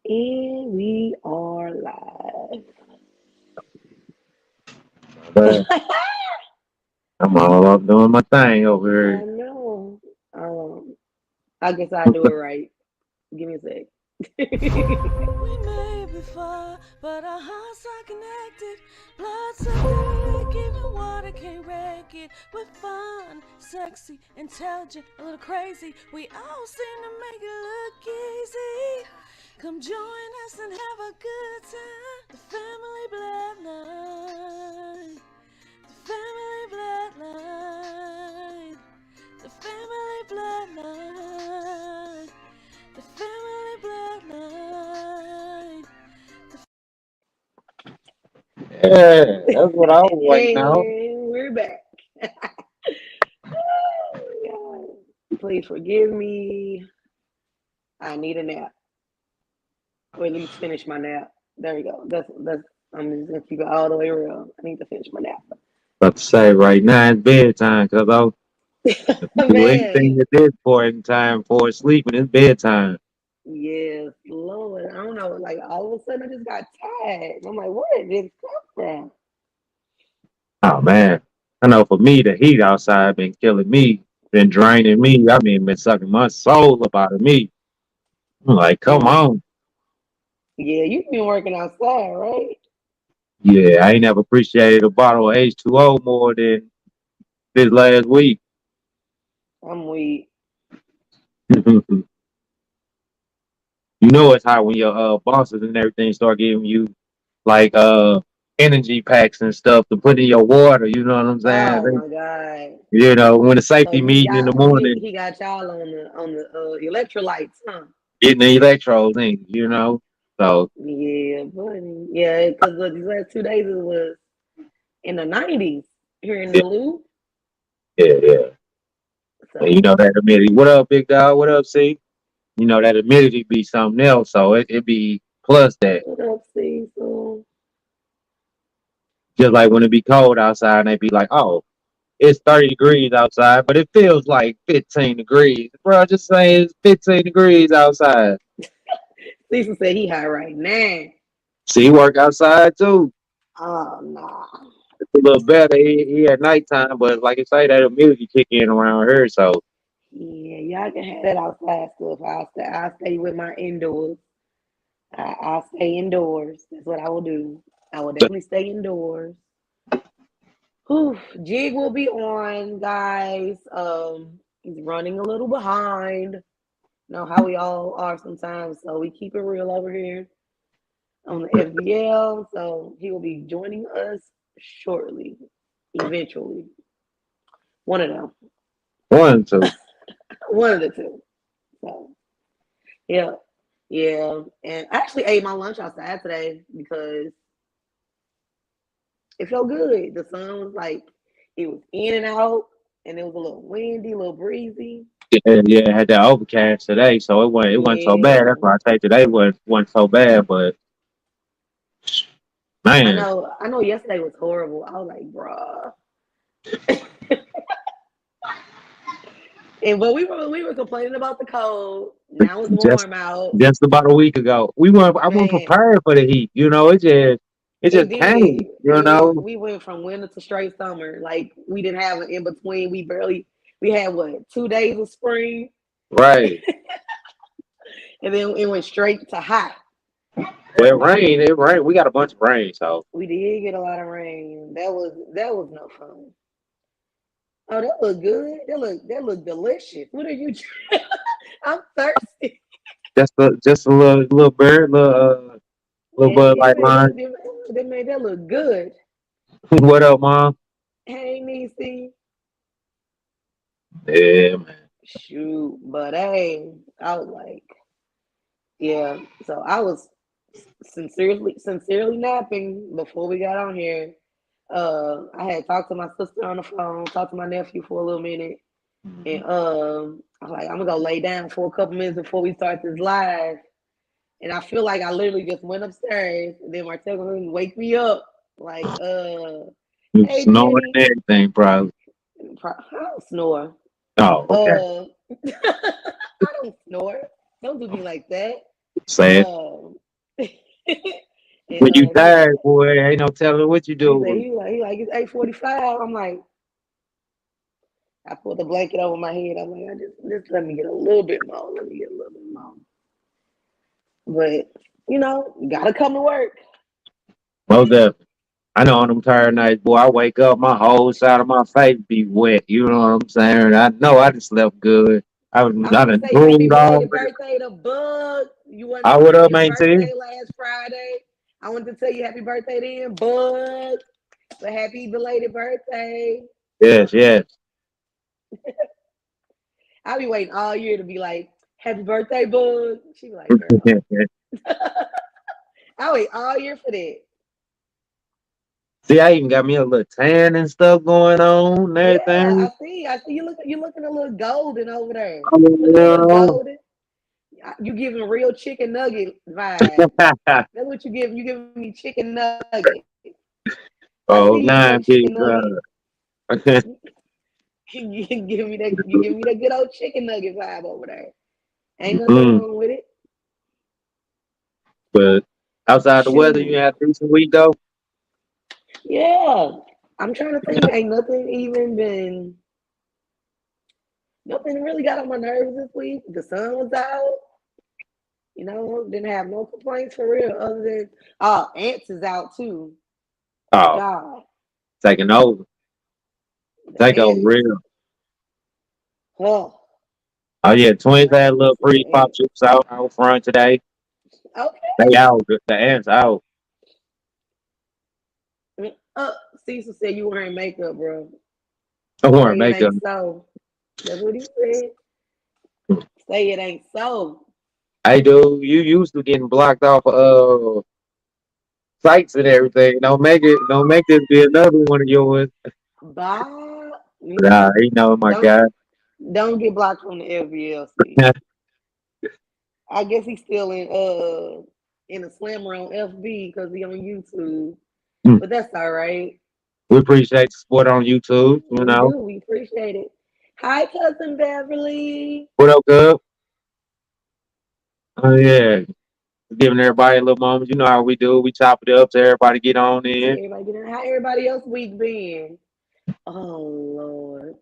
And we are live. But I'm all up doing my thing over I here. know. Um, I guess I do it right. Give me a sec. We may be far, but our hearts are connected. Blood circulate, even water can't wreck it. We're fun, sexy, intelligent, a little crazy. We all seem to make it look easy. Come join us and have a good time. The family bloodline. The family bloodline. The family bloodline. The family bloodline. Yeah, that's what I was waiting on. And we're back. Oh, God. Please forgive me. I need a nap. Or at least finish my nap. There we go. That's I'm just gonna keep it all the way real. I need to finish my nap. About to say right now it's bedtime because I'll do Man, anything at this point in time for sleeping. It's bedtime. yes, Lord. I don't know. Like all of a sudden I just got tired. I'm like, where did this come from? Oh man, I know for me the heat outside been killing me, been draining me. I mean, been sucking my soul up out of me. I'm like, come Mm. on. Yeah, you've been working outside, right? Yeah, I ain't never appreciated a bottle of H2O more than this last week. I'm weak. You know it's hot when your bosses and everything start giving you like energy packs and stuff to put in your water. You know what I'm saying? Oh my God. You know when the So safety he meeting in the got he, morning, he got y'all on the electrolytes, huh? getting the electrodes in. You know, so Yeah, buddy. Yeah, because these last 2 days it was in the 90s here in yeah, the loop. yeah. And you So know that humidity. What up, big dog? What up, C? You know that humidity be something else. So it be plus that. what up, see? So Just like when it be cold outside, and they be like, oh. It's 30 degrees outside, but it feels like 15 degrees. Bro, just say it's 15 degrees outside. Cecil said he high right now. See, work outside too. Oh no. It's a little better. He at nighttime, but like I say, that humidity kick in around here. So Yeah, y'all can have that outside stuff. I'll stay with my indoors. I'll stay indoors. That's what I will do. I will definitely stay indoors. Whew, Jig will be on, guys. He's running a little behind. You know how we all are sometimes, so we keep it real over here on the FBL. So he will be joining us shortly, eventually. One of them, one, two. one of the two. So yeah, yeah. And I actually ate my lunch outside today because it felt good. The sun was like it was in and out, and it was a little windy, a little breezy. Yeah, had that overcast today, so it wasn't so bad. That's Yeah, why I say today wasn't so bad. But I man, know. I know. Yesterday was horrible. I was like, bruh. And but we were complaining about the cold. Now it's just warm out, just about a week ago, I wasn't man. prepared for the heat. You know, it It just came. did. You know, We went from winter to straight summer. Like we didn't have an in between. We had what 2 days of spring, right. and then it went straight to hot. Well, it rained. It rained. We got a bunch of rain, so We did get a lot of rain. That was no fun. Oh, that looked good. That looked delicious. What are you? I'm thirsty. just a little bird, little Yeah, Bud you Light made that. line. They made that look good. What up, mom? Hey, Niecy. Yeah, man. Shoot, but hey, I was like, yeah. So I was sincerely napping before we got on here. I had talked to my sister on the phone, talked to my nephew for a little minute, and I was like, I'm gonna go lay down for a couple minutes before we start this live. And I feel like I literally just went upstairs, and then Martell gonna wake me up, like, You hey snoring Jenny, and everything, probably. I don't snore. Oh, okay. I don't snore. Don't do me like that. Saying Um, and when you he was tired, boy, ain't no telling what you he said doing. he like it's 8:45. I'm like, I put the blanket over my head. I'm like, I just let me get a little bit more. Let me get a little bit more. But you gotta come to work. Most definitely. I know on them tired nights, boy, I wake up, my whole side of my face be wet. You know what I'm saying? I know I just slept good. I I want to done say happy drooled all belated day. birthday to Bug. You wasn't I would on up, his maintain. birthday last Friday. I wanted to tell you happy birthday then, Bug. But happy belated birthday. Yes, yes. I'll be waiting all year to be like, happy birthday, Bug. She be like, girl. I wait all year for that. See, I even got me a little tan and stuff going on and Yeah, I everything. see. I see you looking a little golden over there. I Looking a little mean, golden. You giving real chicken nugget vibes. That's what you giving. You giving me chicken nugget. I see you with your oh, chicken nine nugget. big You giving me that good old chicken nugget vibe over there. Ain't nothing mm. wrong with it. But outside the weather, you Shoot. had a decent week though. Yeah. I'm trying to think. Ain't nothing even been nothing really got on my nerves this week. The sun was out. Didn't have no complaints for real other than ants is out too. Oh, God. taking over. The Take over ants. real. Oh, Oh yeah, I'm twins not had a finna little see the free pop ants. chips out front today. Okay. They out. The ants out. Cecil said you wearing makeup, bro. I want to Say it make ain't them. so. That's what he said. Say it ain't so. Hey, dude, you used to getting blocked off sites and everything. Don't make this be another one of yours. Bob, Nah, you know my don't guy. don't get blocked from the FBLC. I guess he's still in a slammer on FB because he on YouTube. But that's all right. We appreciate the support on YouTube. You We know do. We appreciate it. Hi, cousin Beverly. what up, Cub? Oh yeah, giving everybody a little moment. You know how we do. We chop it up so everybody get on See in. everybody getting how everybody else week been. Oh Lord.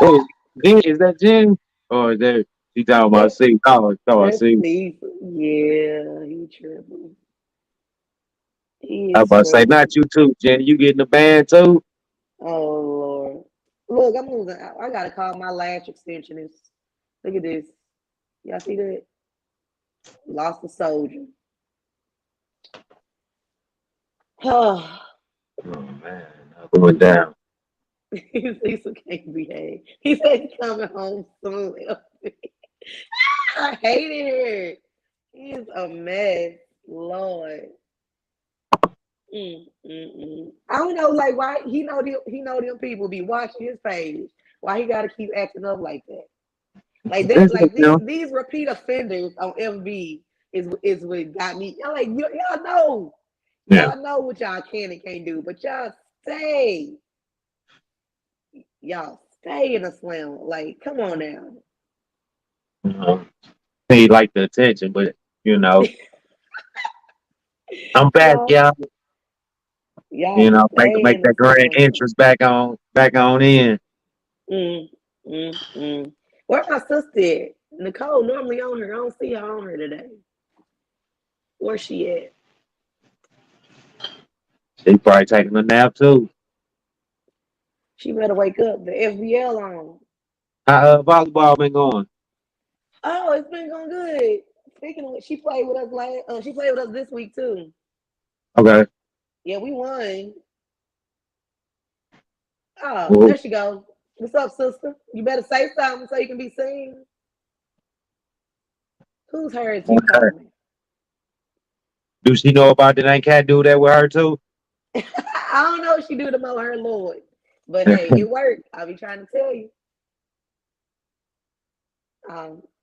Oh, Jen, is that Jen? Or is that she talking about That C? Oh, that's C. Cecil. Yeah, he tripping. He I was is about to say, not tripping. you too, Jenny. You getting the band too? Oh Lord. Look, I'm losing. I gotta call my lash extension. Look at this. Y'all see that? Lost a soldier. Oh, Oh man, going down. Cecil can't behave. He said he's coming home soon. I hated her. He's a mess. Lord. I don't know, like why he know them people be watching his page. Why he got to keep acting up like that? Like that, That's it, like you know. these repeat offenders on FB is what got me. Y'all like y'all know, Yeah. y'all know what y'all can and can't do, but stay, y'all stay in the slam. Like, come on now, You know, he like the attention, but you know, I'm back, y'all y'all. You y'all know, stay make in the that grand slam. entrance back on in. Mm, mm. Where my sister at? Nicole normally on her. I don't see her on her today. Where's she at? She probably taking a nap too. She better wake up. The FBL on. How volleyball been going? Oh, it's been going good. Speaking of which, she played with us she played with us this week too. Okay. Yeah, we won. Oh, Well, there she goes. What's up, sister? You better say something so you can be seen. Who's her is you okay. calling? Do she know about that ain't cat do that with her too? I don't know if she do the mo her Lord. But hey, it worked. I'll be trying to tell you.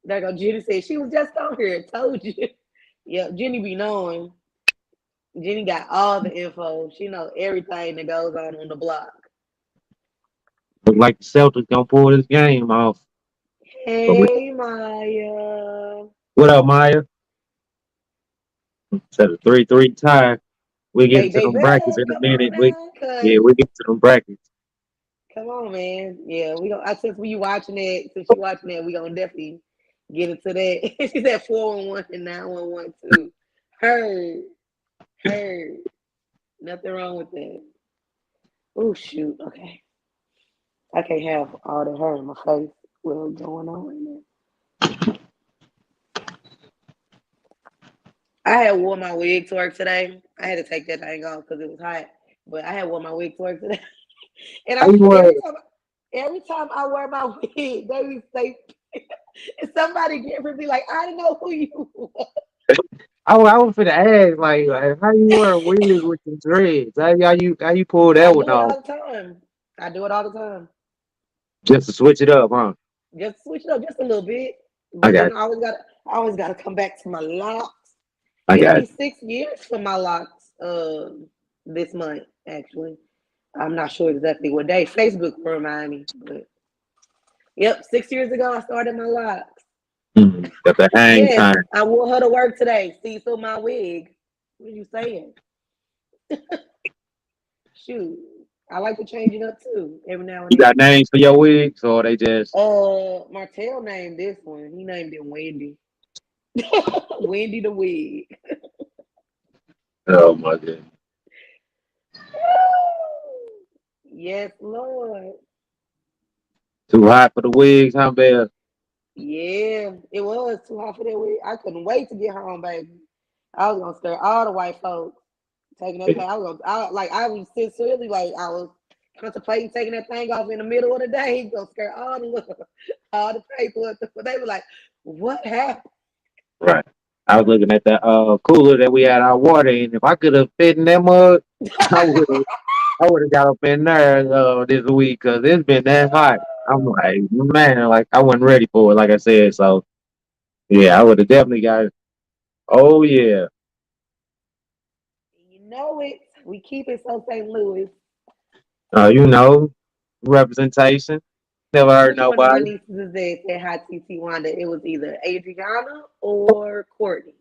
There go Jenny said she was just on here. Told you. Yep, Jenny be knowing. Jenny got all the info. She know everything that goes on the block. Look like the Celtics gonna pull this game off. But Hey, Maya. What up, Maya? Said a 3-3 tie. We get into They them brackets better in a come on minute. now, Yeah, cause we get to them brackets. come on, man. Yeah, we don't. Since you watching it, we gonna definitely get into that. She said 4-1 and 9-1 too. Heard, heard. Nothing wrong with that. Oh shoot. Okay, I can't have all the hair in my face. What's going on right now? I had wore my wig to work today. I had to take that thing off because it was hot. But I had wore my wig to work today, and I was, every time I wear my wig, they would say somebody different be like, I didn't know who you were. I was finna ask, like, how you wear a wig with the dreads? How you pull I that one do it off? all the time. I do it all the time. Just to switch it up, huh? Just switch it up just a little bit. I But got, then I always gotta come back to my locks. I It'll got. be 6 years for my locks this month, actually. I'm not sure exactly what day. Facebook will remind me. But yep, 6 years ago I started my locks. Got the hang Yes, time. I wore her to work today. See, so my wig. What are you saying? Shoot. I like to change it up too every now and You got then. names for your wigs, or they just? Martell named this one. He named it Wendy. Wendy the wig. Oh my god. Yes, Lord. Too hot for the wigs, huh, Bell? Yeah, it was too hot for that wig. I couldn't wait to get home, baby. I was gonna scare all the white folks taking that thing. I was sincerely like I was contemplating taking that thing off in the middle of the day. He's gonna scare all the people. They were like, "What happened?" Right. I was looking at that cooler that we had our water in. If I could have fit in that mug, I would have. I would have got up in there this week because it's been that hot. I'm like, man, like I wasn't ready for it, like I said. So yeah, I would have definitely got it. Oh yeah. You know it. We keep it so St. Louis. You know, representation. Never hurt Which one of my nobody. nieces is that said hi TT Wanda? It was either Adriana or Courtney.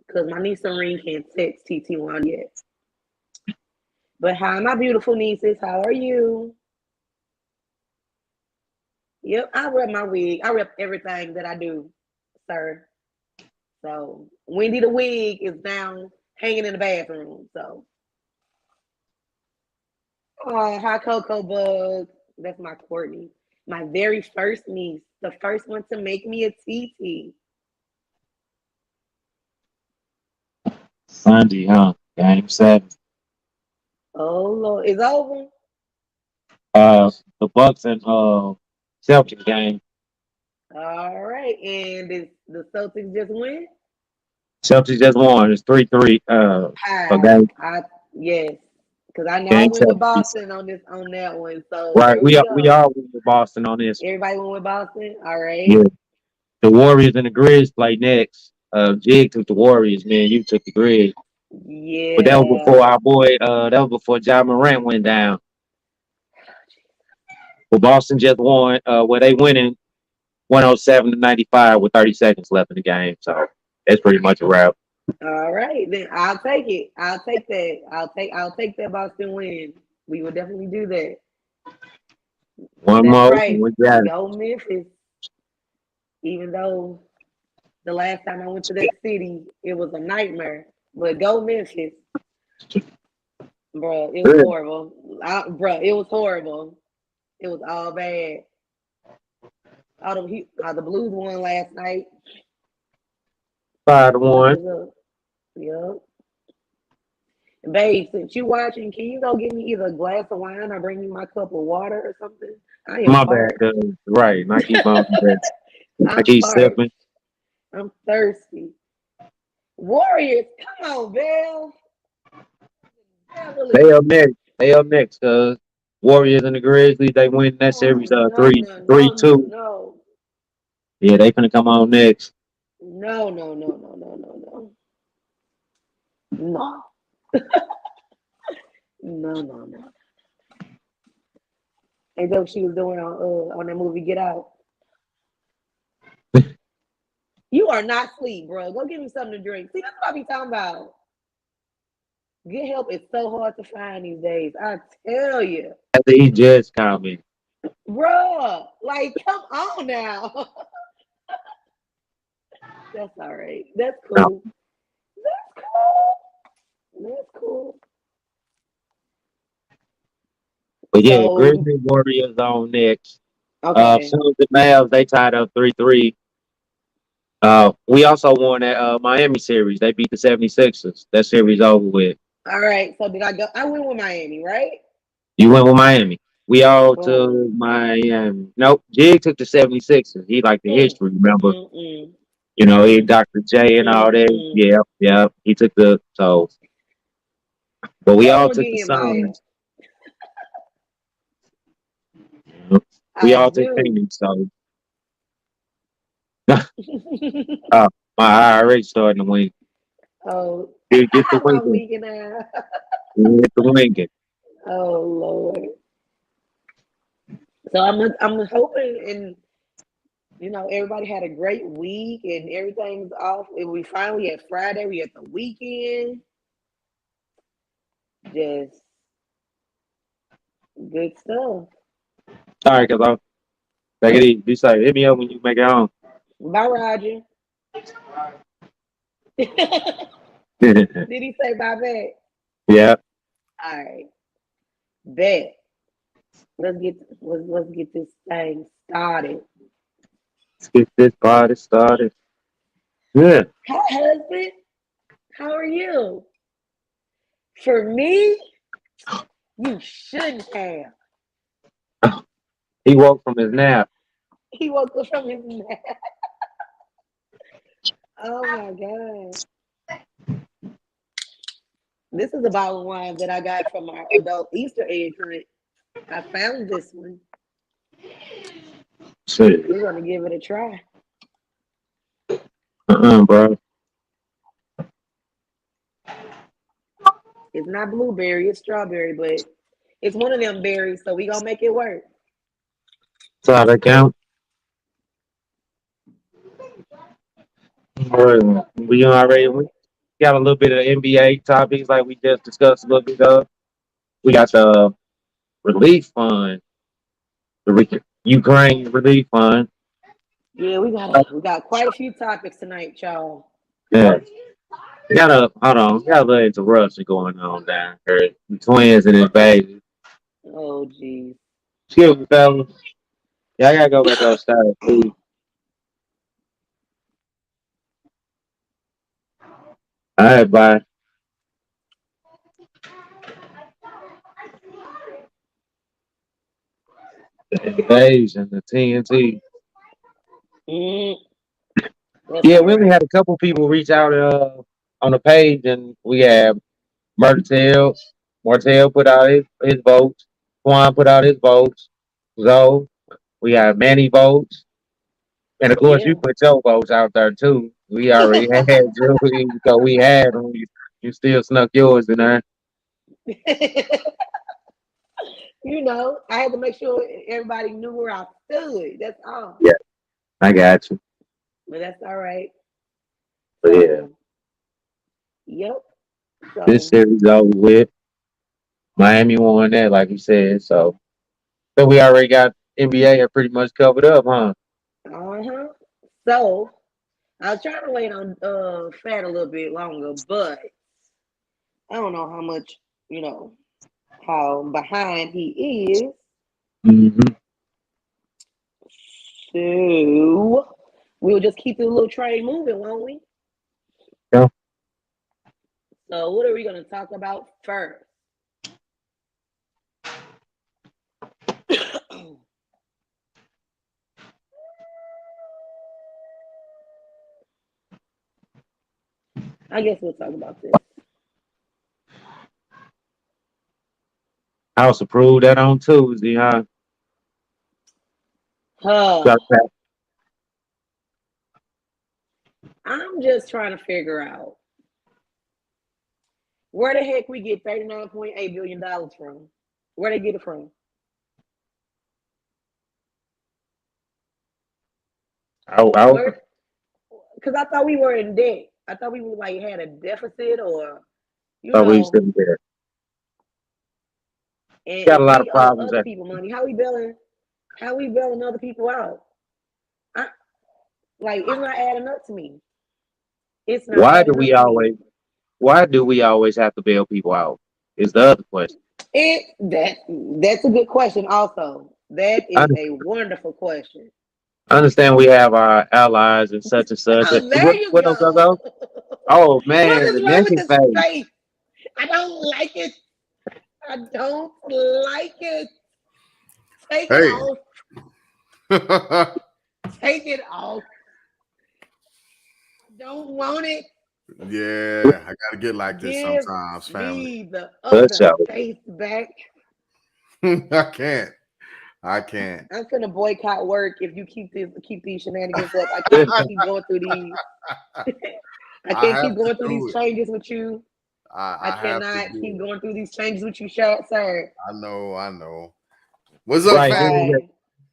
Because my niece Serene can't text TT Wanda yet. But hi, my beautiful nieces. How are you? Yep, I rep my wig. I rep everything that I do, sir. So Wendy the wig is down hanging in the bathroom. So oh, hi Cocoa Bug. That's my Courtney. My very first niece. The first one to make me a TT. Sunday, huh? Game 7. Oh Lord. It's over. The Bucks and Celtics game. All right. And the Celtics just win? Celtics just won. It's 3-3. So Hi. game Yes. Because I know I game went with 7. Boston on that one. So Right. there we We go. all went with Boston on this. Everybody went with Boston. All Yeah. right. The Warriors and the Grizz play next. Jig took the Warriors, man. You took the Grizz. But that was Yeah. before our boy, that was before Ja Morant went down. But Boston just won, where they winning 107-95 with 30 seconds left in the game. So that's pretty much a wrap. All right. Then I'll take it. I'll take that. I'll take that Boston win. We will definitely do that. One That's more, and right. we got it. Go Memphis. Even though the last time I went to that city, it was a nightmare. But go Memphis. Bro, it was Good. horrible. Bro, it was horrible. It was all bad. The Blues won last night. 5-1. Thumbs up. Yep. Babe, since you watching, can you go get me either a glass of wine or bring me my cup of water or something? I am My bad. parched. Right. And I keep on that. I I'm keep parched. sipping. I'm thirsty. Warriors, come on, Bill. They Beverly. up next. They up next. Warriors and the Grizzlies, they win that Oh, series no, three no, no, three no, two. no. Yeah, they finna come on next. No, no, no, no, no, no, no. No. No, no, no. Ain't that what she was doing on that movie Get Out? are not asleep, bro. Go get me something to drink. See, that's what I be talking about. Good help is so hard to find these days. I tell you, After he just commented. bro. Like, come on now. That's all right. That's No. cool. That's cool. That's cool. But yeah, So, Grizzly Warriors on next. okay. So the Mavs, they tied up 3-3. We also won that Miami series. They beat the 76ers. That series over with. All right. So did I go? I went with Miami, right? You went with Miami. We all Boom. to Miami. Nope. Jig took the 76ers. He liked the Mm, history, remember? mm, mm, You know, he mm, Dr. J and all mm, that. mm. Yeah, yeah. He took the so but we Tell all them took the again, Maya. Suns. We I all took do. Phoenix, so uh, my IRA starting to win. Oh, Dude, get the my winking. weekend now. Get the winking. Oh Lord. So I'm hoping, and everybody had a great week and everything's off. And we finally at Friday. We at the weekend. Just good stuff. All right, cause I'll take it easy. Be safe. Hit me up when you make it home. Bye, Roger. Did he say bye back? Yeah. All right. Bet. Let's get this thing started. Let's get this party started. Yeah. Hi, husband. How are you? For me, you shouldn't have. He woke from his nap. He woke up from his nap. Oh my God. This is a bottle of wine that I got from our adult Easter egg hunt. I found this one. Shit. We're gonna give it a try. Bro. It's not blueberry, it's strawberry, but it's one of them berries, so we gonna make it work. So how that count? Alright, we already we got a little bit of NBA topics like we just discussed a little bit of. We got the relief fund, the Ukraine relief fund. Yeah, we got quite a few topics tonight, y'all. Yeah. We got a hold on, we got a little interruption going on down here. The twins and his baby. Oh geez. Excuse me, fellas. Yeah, I gotta go back upstairs, please. All right, bye. The invasion, the TNT. Mm, that's Yeah, all we only right. had a couple people reach out on the page, and we have Martel. Martel put out his votes. Juan put out his votes. Zoe. We have Manny votes. And of course, you Yeah. put your votes out there too. We already had Joey, so we had them. You still snuck yours in there. I had to make sure everybody knew where I stood. That's all. Yeah, I got you. But that's all right. But yeah, So, yep. this So, series over with. Miami won that, like you said. So we already got NBA pretty much covered up, huh? uh-huh. So, I was trying to wait on Fat a little bit longer, but I don't know how much, you know, how behind he is. Mm-hmm. So, we'll just keep the little train moving, won't we? Yeah. So, what are we going to talk about first? I guess we'll talk about this. House approved that on Tuesday, huh? Huh. Got that. I'm just trying to figure out where the heck we get $39.8 billion from. Where they get it from? I Where because I thought we were in debt. I thought we were like had a deficit or, you So we know, sitting there. Got a and lot of we owe problems other there. people money. How we bailing? How we bailing other people out? I, like it's not adding up to me. It's not Why do adding up we to me. always why do we always have to bail people out? Is the other question. That's a good question. Also, that I is a wonderful question. understand we have our allies and such and such. Oh, there you What else go. go? Oh What man, is the wrong with naked this face. face? I don't like it. I don't like it. Take it Hey. off. Take it off. Don't want it. Yeah, I gotta get like this Give sometimes, family. me the Good other show. face back. I can't. I can't. I'm gonna boycott work if you keep these shenanigans up. I can't keep going through these. I I can't have keep to going through do these it. changes with you. I I have to cannot keep do it. going through these changes with you, sir. I know. I know. What's up, Right. fam? Bye.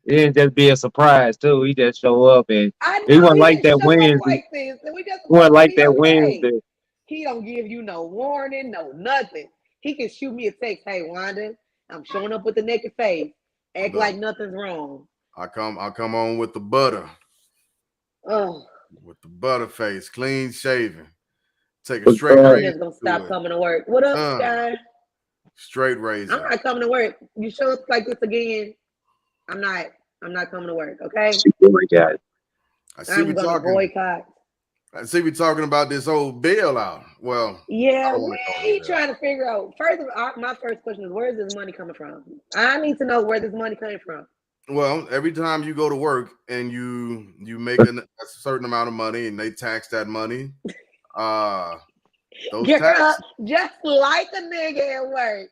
It didn't just be a surprise too. He just show up and I he know wasn't he like didn't that show up Wednesday. like this, and we just He wasn't supposed to like be that okay. Wednesday. He don't give you no warning, no nothing. He can shoot me a text, hey Wanda, I'm showing up with the naked face. Act Look, like nothing's wrong. I come on with the butter, Oh, with the butter face, clean shaven. Take a But, straight I'm razor just gonna to stop it. coming to work. What up, Uh, Sky? straight I'm razor. not coming to work. You show up like this again, I'm not. I'm not coming to work. Okay, she really got it. I see we I'm gonna talking. boycott. I see we talking about this whole bailout. Well, I Yeah, don't we want to call it ain't a trying bailout. to figure out. First of all, my first question is where is this money coming from? I need to know where this money coming from. Well, every time you go to work and you make a certain amount of money and they tax that money, uh, those Girl, tax. just like a nigga at work,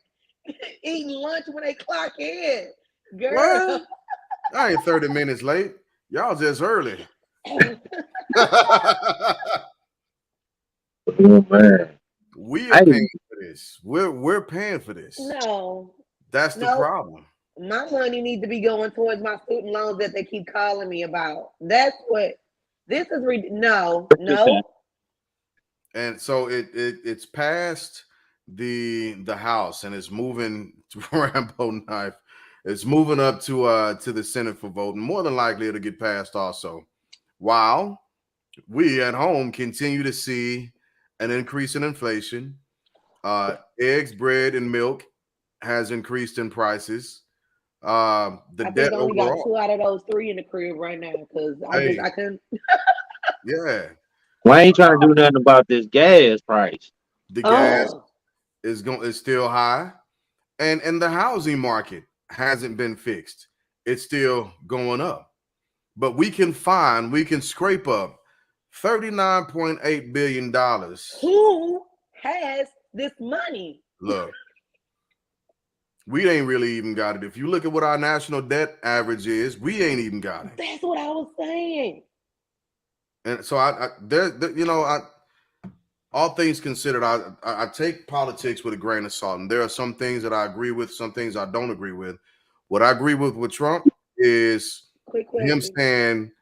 eating lunch when they clock in. Girl, Well, I ain't 30 minutes late. Y'all just early. Oh man. We are I paying didn't for this. We're paying for this. no, That's the no, problem. my money needs to be going towards my student loans that they keep calling me about. That's what this is. No. And so it's past the house and it's moving to Rambo knife. It's moving up to the Senate for vote, and more than likely it'll get passed also. While we at home continue to see an increase in inflation, eggs, bread, and milk has increased in prices. The I debt think I only got overall. 2 out of those 3 in the crib right now because Hey, I couldn't. yeah, why ain't trying to do nothing about this gas price? the gas Oh, is still high, and the housing market hasn't been fixed. It's still going up. But we can scrape up $39.8 billion. who has this money? Look, we ain't really even got it. If you look at what our national debt average is, we ain't even got it. That's what I was saying. And so all things considered, I take politics with a grain of salt. And there are some things that I agree with, some things I don't agree with. What I agree with Trump is Quick him question. saying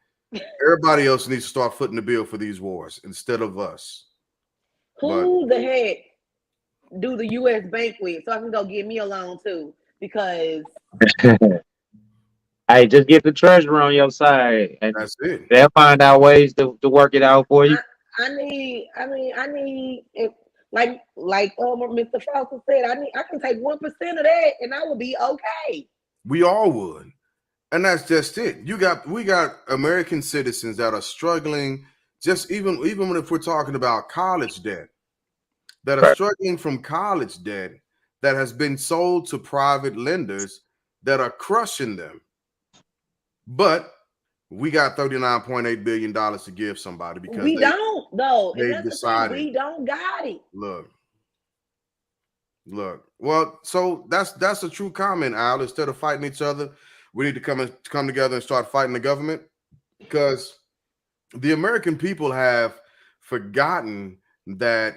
everybody else needs to start footing the bill for these wars instead of us. But Who the heck do the U.S. bank with so I can go get me a loan too? Because Hey, just get the treasurer on your side and that's it. they'll find out ways to work it out for you. I need if, like Mr. Foster said, I can take 1% of that and I will be okay. We all would. And that's just it. We got American citizens that are struggling, just even if we're talking about college debt, that are Right. struggling from college debt that has been sold to private lenders that are crushing them. But we got $39.8 billion to give somebody because We don't though. And they've that's the decided. thing. We don't got it. Look. Well, so that's a true comment, Al. Instead of fighting each other, we need to come together and start fighting the government because the American people have forgotten that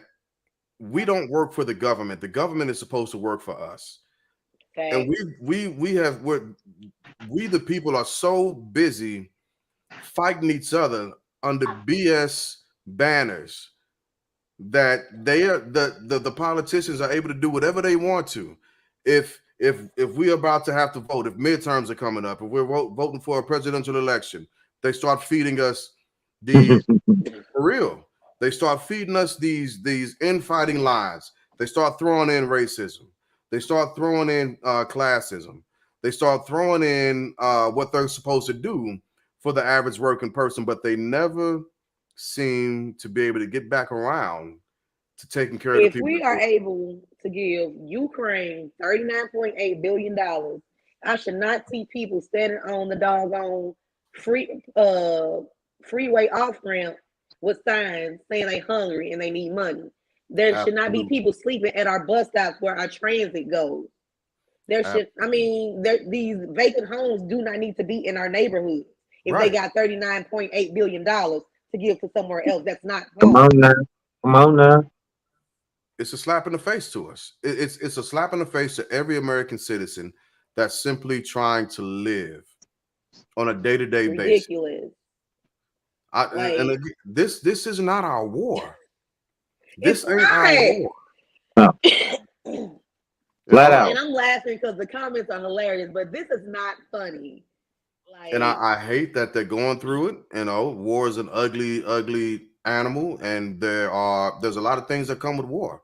we don't work for the government. The government is supposed to work for us. Okay. And we the people are so busy fighting each other under BS banners that they are the politicians are able to do whatever they want to. If we're about to have to vote, if midterms are coming up, if we're voting for a presidential election, they start feeding us these for real. They start feeding us these infighting lies. They start throwing in racism. They start throwing in classism. They start throwing in what they're supposed to do for the average working person, but they never seem to be able to get back around to taking care of the If people. we are able to give Ukraine $39.8 billion, I should not see people standing on the doggone free freeway off ramp with signs saying they hungry and they need money. There should not be Absolutely. people sleeping at our bus stops where our transit goes. There should, I Absolutely. mean, these vacant homes do not need to be in our neighborhood. If they Right. got $39.8 billion to give to somewhere else, that's not Come on home. now. Come on now. It's a slap in the face to us. It's a slap in the face to every American citizen that's simply trying to live on a day-to-day basis. Ridiculous. And Like, again, this is not our war. it's This ain't our war. No, not. And flat I'm out. And I'm laughing because the comments are hilarious, but this is not funny. and Like, I hate that they're going through it. You know, war is an ugly, ugly animal, and there's a lot of things that come with war.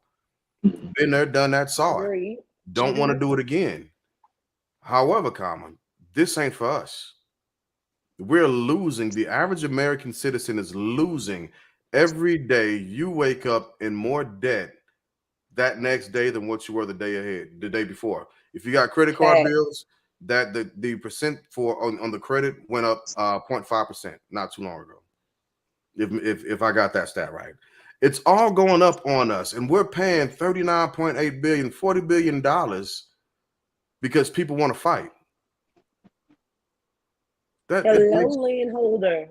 Been there, done that, saw it. agree. Don't want to do it again. However, common, this ain't for us. We're losing. The average American citizen is losing every day. You wake up in more debt that next day than what you were the day before. If you got credit card Fact. bills, that the percent for on the credit went up 0.5% not too long ago. If I got that stat right. It's all going up on us, and we're paying 39.8 billion, $40 billion because people want to fight. That it Hello, makes landholder.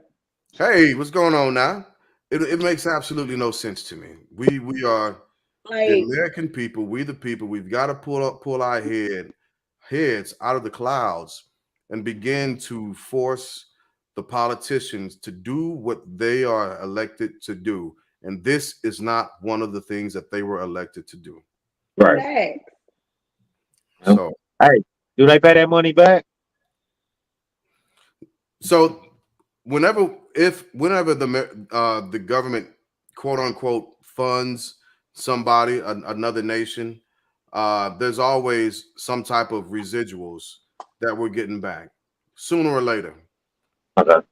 Hey, what's going on now? It makes absolutely no sense to me. We are the Like, American people, we the people, we've got to pull our heads out of the clouds and begin to force the politicians to do what they are elected to do. And this is not one of the things that they were elected to do. Right. fact. Well, So hey, do they pay that money back? so whenever the government quote unquote funds somebody another nation, there's always some type of residuals that we're getting back sooner or later. Okay.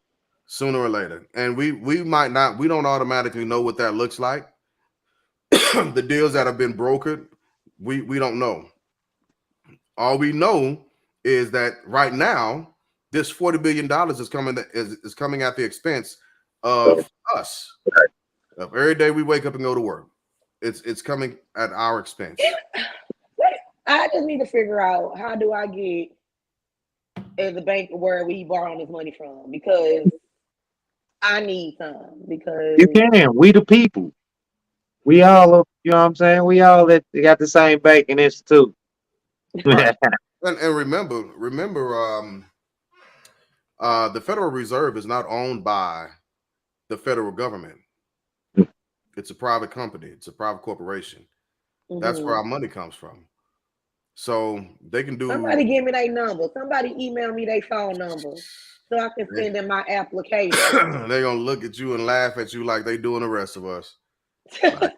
Sooner or later, and we might not, we don't automatically know what that looks like. The deals that have been brokered, we don't know. All we know is that right now this $40 billion is coming at the expense of us. Of every day we wake up and go to work, it's coming at our expense. Wait, I just need to figure out how do I get as a bank where we borrowing this money from because I need some You because can. We the people. We all, you know what I'm saying? We all got the same banking institute. Right. And remember, the Federal Reserve is not owned by the federal government. It's a private company. It's a private corporation. That's where mhm. our money comes from. So they can do. Somebody give me their number. Somebody email me their phone number so I can send them my application. They're gonna look at you and laugh at you like they doing the rest of us. Like,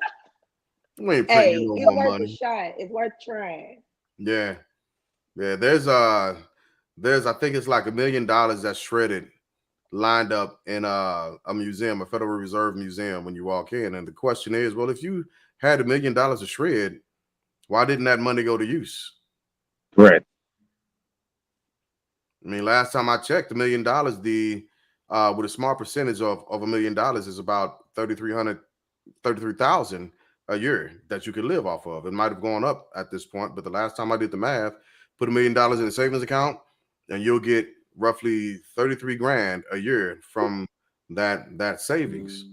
we ain't printing you Hey, no it's more worth a money. shot. It's worth trying. Yeah, yeah. There's I think it's like $1 million that's shredded, lined up in a museum, a Federal Reserve museum when you walk in. And the question is, well, if you had $1 million to shred, why didn't that money go to use? Right. I mean, last time I checked, $1 million, the with a small percentage of $1 million is about 33,000 a year that you could live off of. It might have gone up at this point, but the last time I did the math, put $1 million in a savings account, and you'll get roughly 33 grand a year from that savings.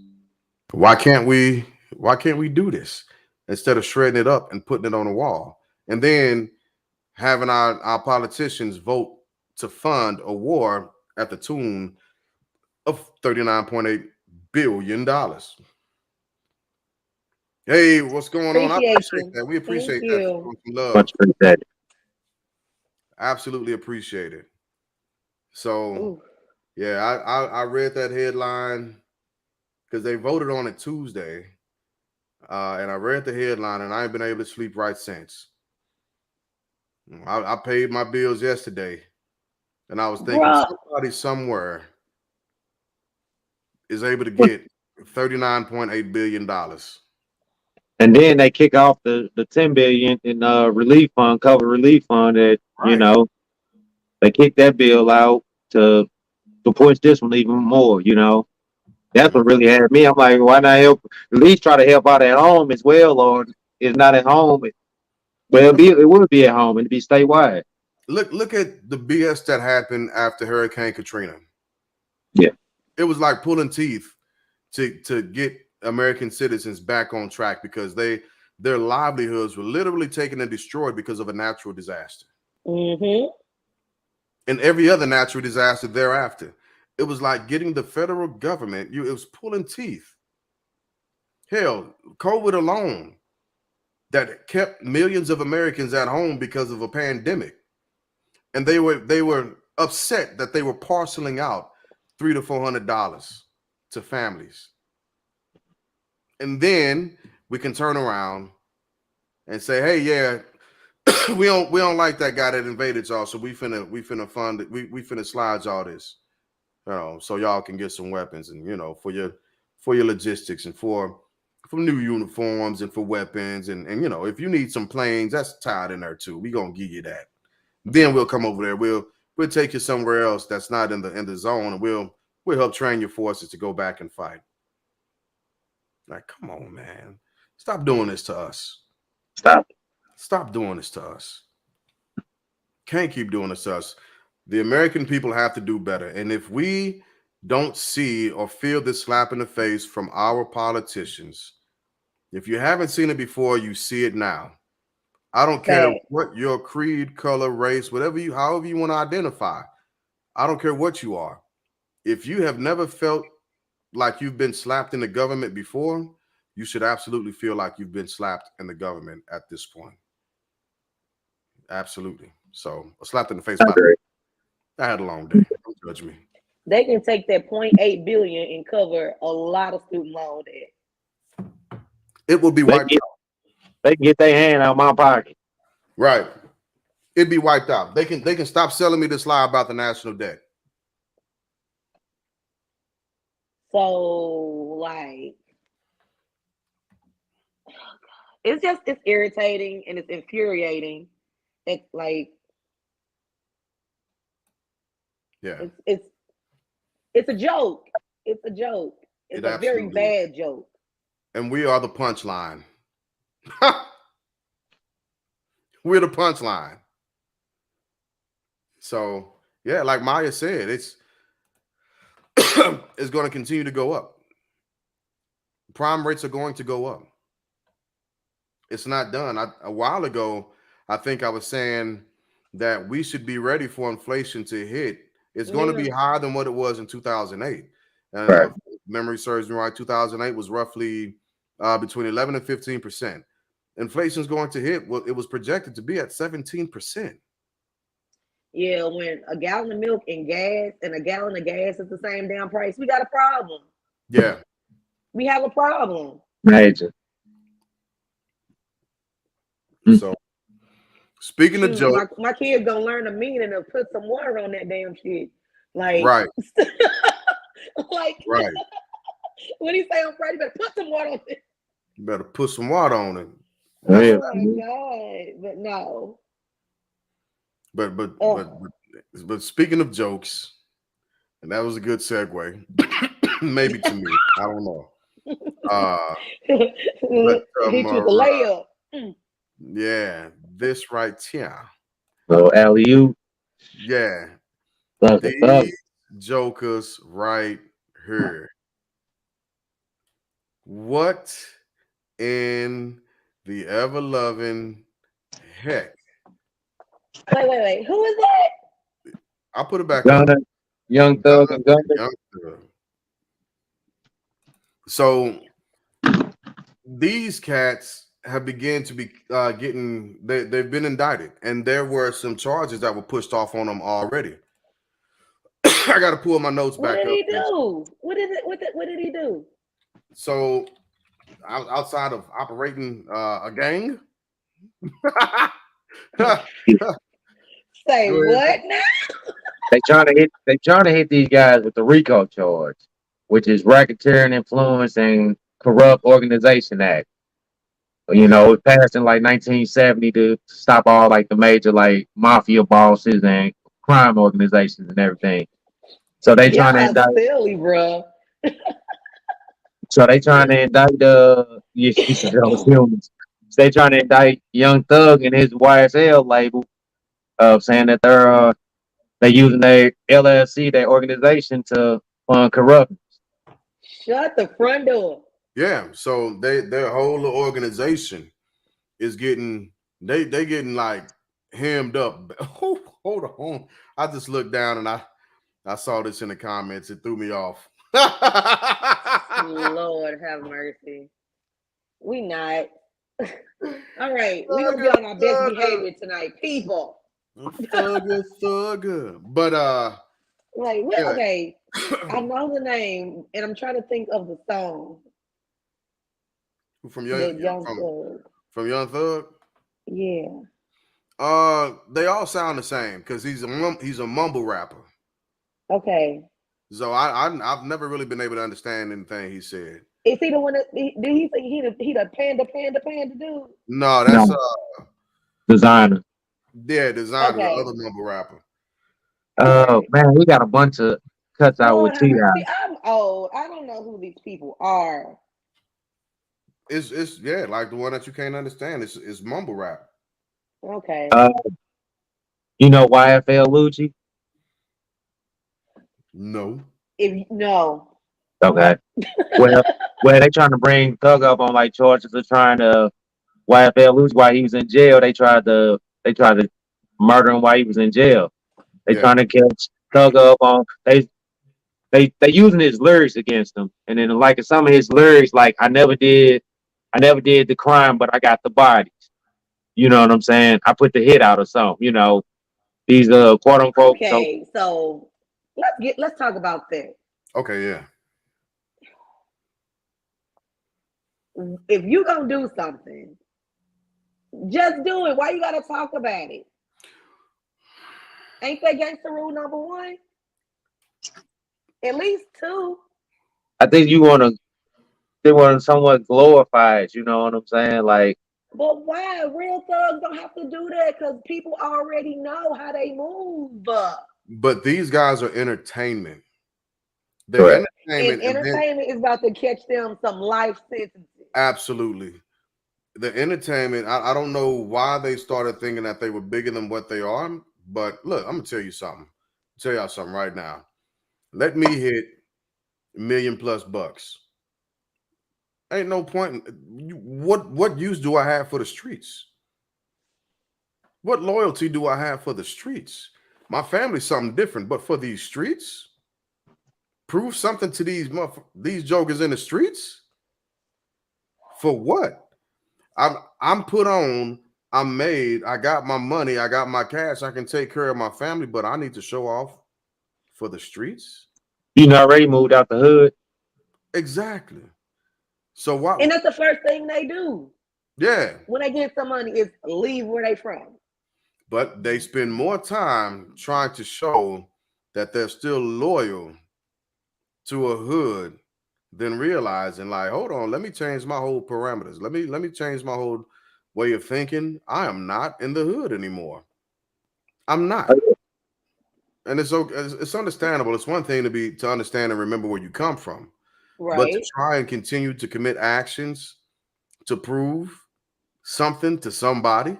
Why can't we? Why can't we do this instead of shredding it up and putting it on the wall, and then having our politicians vote to fund a war at the tune of 39.8 billion. Hey, what's going on? I Appreciate appreciate you. that. We Thank appreciate that. you. Some love. Much appreciated. Absolutely appreciate it. So Ooh, yeah, I read that headline because they voted on it Tuesday, and I read the headline, and I ain't been able to sleep right since. I paid my bills yesterday, and I was thinking bruh. somebody somewhere is able to get $39.8 billion. And then they kick off the 10 billion in relief fund, cover relief fund that, Right. they kick that bill out to push this one even more. That's what really had me. I'm like, why not help at least try to help out at home as well, or it's not at home. Well, it would be at home and it'd be statewide. Look at the BS that happened after Hurricane Katrina. Yeah. It was like pulling teeth to get American citizens back on track because their livelihoods were literally taken and destroyed because of a natural disaster. Mm-hmm. And every other natural disaster thereafter. It was like getting the federal government, it was pulling teeth. Hell, COVID alone that kept millions of Americans at home because of a pandemic. And they were upset that they were parceling out $300 to $400 to families. And then we can turn around and say, hey, yeah, we don't like that guy that invaded y'all, so we finna fund it. We finna slide y'all this, so y'all can get some weapons and for your logistics and for new uniforms and for weapons and if you need some planes, that's tied in there too. We gonna give you that. Then we'll come over there. We'll take you somewhere else that's not in the zone, and we'll help train your forces to go back and fight. Like, come on, man. Stop doing this to us. Stop doing this to us. Can't keep doing this to us. The American people have to do better. And if we don't see or feel this slap in the face from our politicians, if you haven't seen it before, you see it now. I don't care Fact. what your creed, color, race, however you want to identify. I don't care what you are. If you have never felt like you've been slapped in the government before, you should absolutely feel like you've been slapped in the government at this point. Absolutely. So a slap in the face. By the way, I had a long day. Don't judge me. They can take that 0.8 billion and cover a lot of student loan debt. It will be wiped out. They can get their hand out of my pocket. Right. It'd be wiped out. They can stop selling me this lie about the national debt. So, like, it's irritating and it's infuriating. It's like, Yeah, it's a joke. It's a joke. It's a very bad joke. And we are the punchline. We're the punchline. So yeah, like Maya said, it's it's going to continue to go up. Prime rates are going to go up. It's not done. A while ago, I think I was saying that we should be ready for inflation to hit. It's going to be higher than what it was in 2008. Right. Memory serves me right. 2008 was roughly between 11 and 15%. Inflation is going to hit. Well, it was projected to be at 17%. Yeah, when a gallon of milk and gas and a gallon of gas is the same damn price, we got a problem. Yeah, we have a problem. Major. So, speaking of jokes, my kids gonna learn the meaning of put some water on that damn shit. Like, right, like, right. What do you say on Friday? Better put some water on it. You better put some water on it. Oh my god! But no. But speaking of jokes, and that was a good segue, maybe to me. I don't know. Hit you with the layup. Yeah, this right here. So alley-oop. Yeah. These jokers right here. What in the ever-loving heck? Wait. Who is that? I'll put it back up. Young Thug and Gunna. Young Thug. So these cats have begun to be getting they've been indicted, and there were some charges that were pushed off on them already. I got to pull my notes What back did up. he do? What is it? What did he do? So outside of operating a gang, go Say ahead. what now? They trying to hit these guys with the RICO charge, which is Racketeering Influence and Corrupt Organization Act. You Yeah, know, it passed in like 1970 to stop all like the major like mafia bosses and crime organizations and everything. So they trying to Y'all indict. silly, bro. So they trying to indict. You said those humans. So they trying to indict Young Thug and his YSL label, saying that they using their LLC, their organization, to fund corruption. Shut the front door. yeah. So their whole organization is getting they getting like hemmed up. Oh, hold on. I just looked down and I saw this in the comments. It threw me off. Lord have mercy. We not. All right, we gonna be on our best behavior tonight, people. Thugger. But Like, what? yeah. Okay, I know the name, and I'm trying to think of the song from that young Young Thug. from Young Thug. Yeah. They all sound the same because he's a mumble rapper. Okay. So I've never really been able to understand anything he said. Is he the one that did he think he the panda dude? No, No, that's designer. Designer, the Okay. other mumble rapper. Oh Okay. man, we got a bunch of cuts out Lord with have T. mercy. See, I'm old. I don't know who these people are. It's yeah, like the one that you can't understand. It's mumble rap. Okay. Uh, you know YFL Lucci? No. If no. Okay. Well, they trying to bring Thug up on like charges of trying to YFL Lucci while he was in jail. They tried to murder him while he was in jail. They Yeah. trying to catch Thug up on they using his lyrics against him, and then like some of his lyrics, like I never did the crime, but I got the bodies. You know what I'm saying? I put the hit out or something. You know these quote unquote. So Okay, so let's talk about that. Okay. Yeah. If you gonna do something, just do it. Why you gotta talk about it? Ain't that gangster rule number one? At least two. I think they want to somewhat glorify it. You know what I'm saying? Like But why? Real thugs don't have to do that because people already know how they move. But these guys are entertainment. They're correct. And entertainment, and then entertainment is about to catch them some life sentences. absolutely the entertainment. I don't know why they started thinking that they were bigger than what they are. But look, I'm gonna tell you something. Tell y'all something right now. Let me hit $1,000,000+. Ain't no point. What use do I have for the streets? What loyalty do I have for the streets? My family's something different, but for these streets, prove something to these jokers in the streets. For what? I'm put on. I'm made. I got my money. I got my cash. I can take care of my family, but I need to show off for the streets. You know, already moved out the hood. Exactly. So what? And that's the first thing they do Yeah. when they get some money is leave where they from. But they spend more time trying to show that they're still loyal to a hood than realizing, like, hold on, let me change my whole parameters. Let me change my whole way of thinking. I am not in the hood anymore. I'm not. And it's understandable. It's one thing to understand and remember where you come from, but to Right. try and continue to commit actions to prove something to somebody.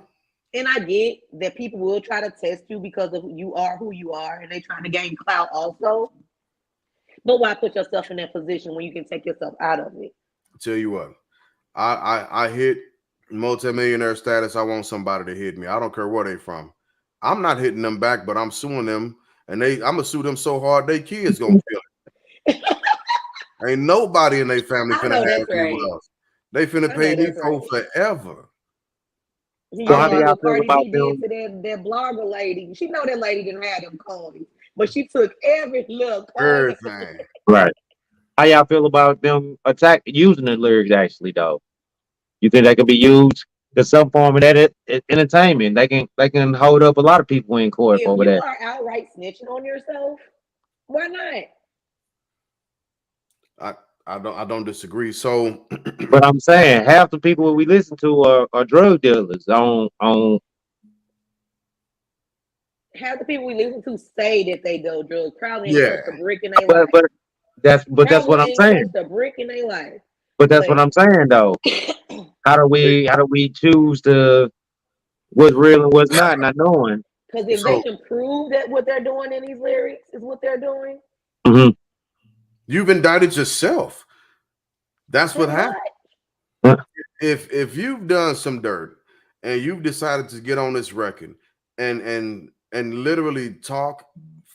And I get that people will try to test you because of you are who you are and they trying to gain clout also. But why put yourself in that position when you can take yourself out of it? Tell you what, I hit multimillionaire status. I want somebody to hit me. I don't care where they from. I'm not hitting them back, but I'm suing them, and I'm gonna sue them so hard their kids gonna feel it. Ain't nobody in their family I finna know have that's me right. wealth. They finna I pay know me that's right. for forever. You So I how talking do about y'all what feel Cardi about B did them? to that blogger lady? She know that lady didn't have them coins, but she took every little coin. everything. Right. How y'all feel about them using the lyrics actually though? You think they could be used to some form of that entertainment? They can hold up a lot of people in court If over you that. are outright snitching on yourself, why not? I I don't disagree. So But I'm saying half the people we listen to are drug dealers on Half the people we listen to say that they do drugs. Probably ain't yeah, touched a brick in their but life. but that's what Probably I'm ain't saying. touched a brick in their life. But that's what But I'm saying though. because How do we choose to what's real and what's not knowing? if they so can prove that what they're doing in these lyrics is what they're doing, Hmm. you've indicted yourself. That's what then happened. what? If you've done some dirt and you've decided to get on this record and literally talk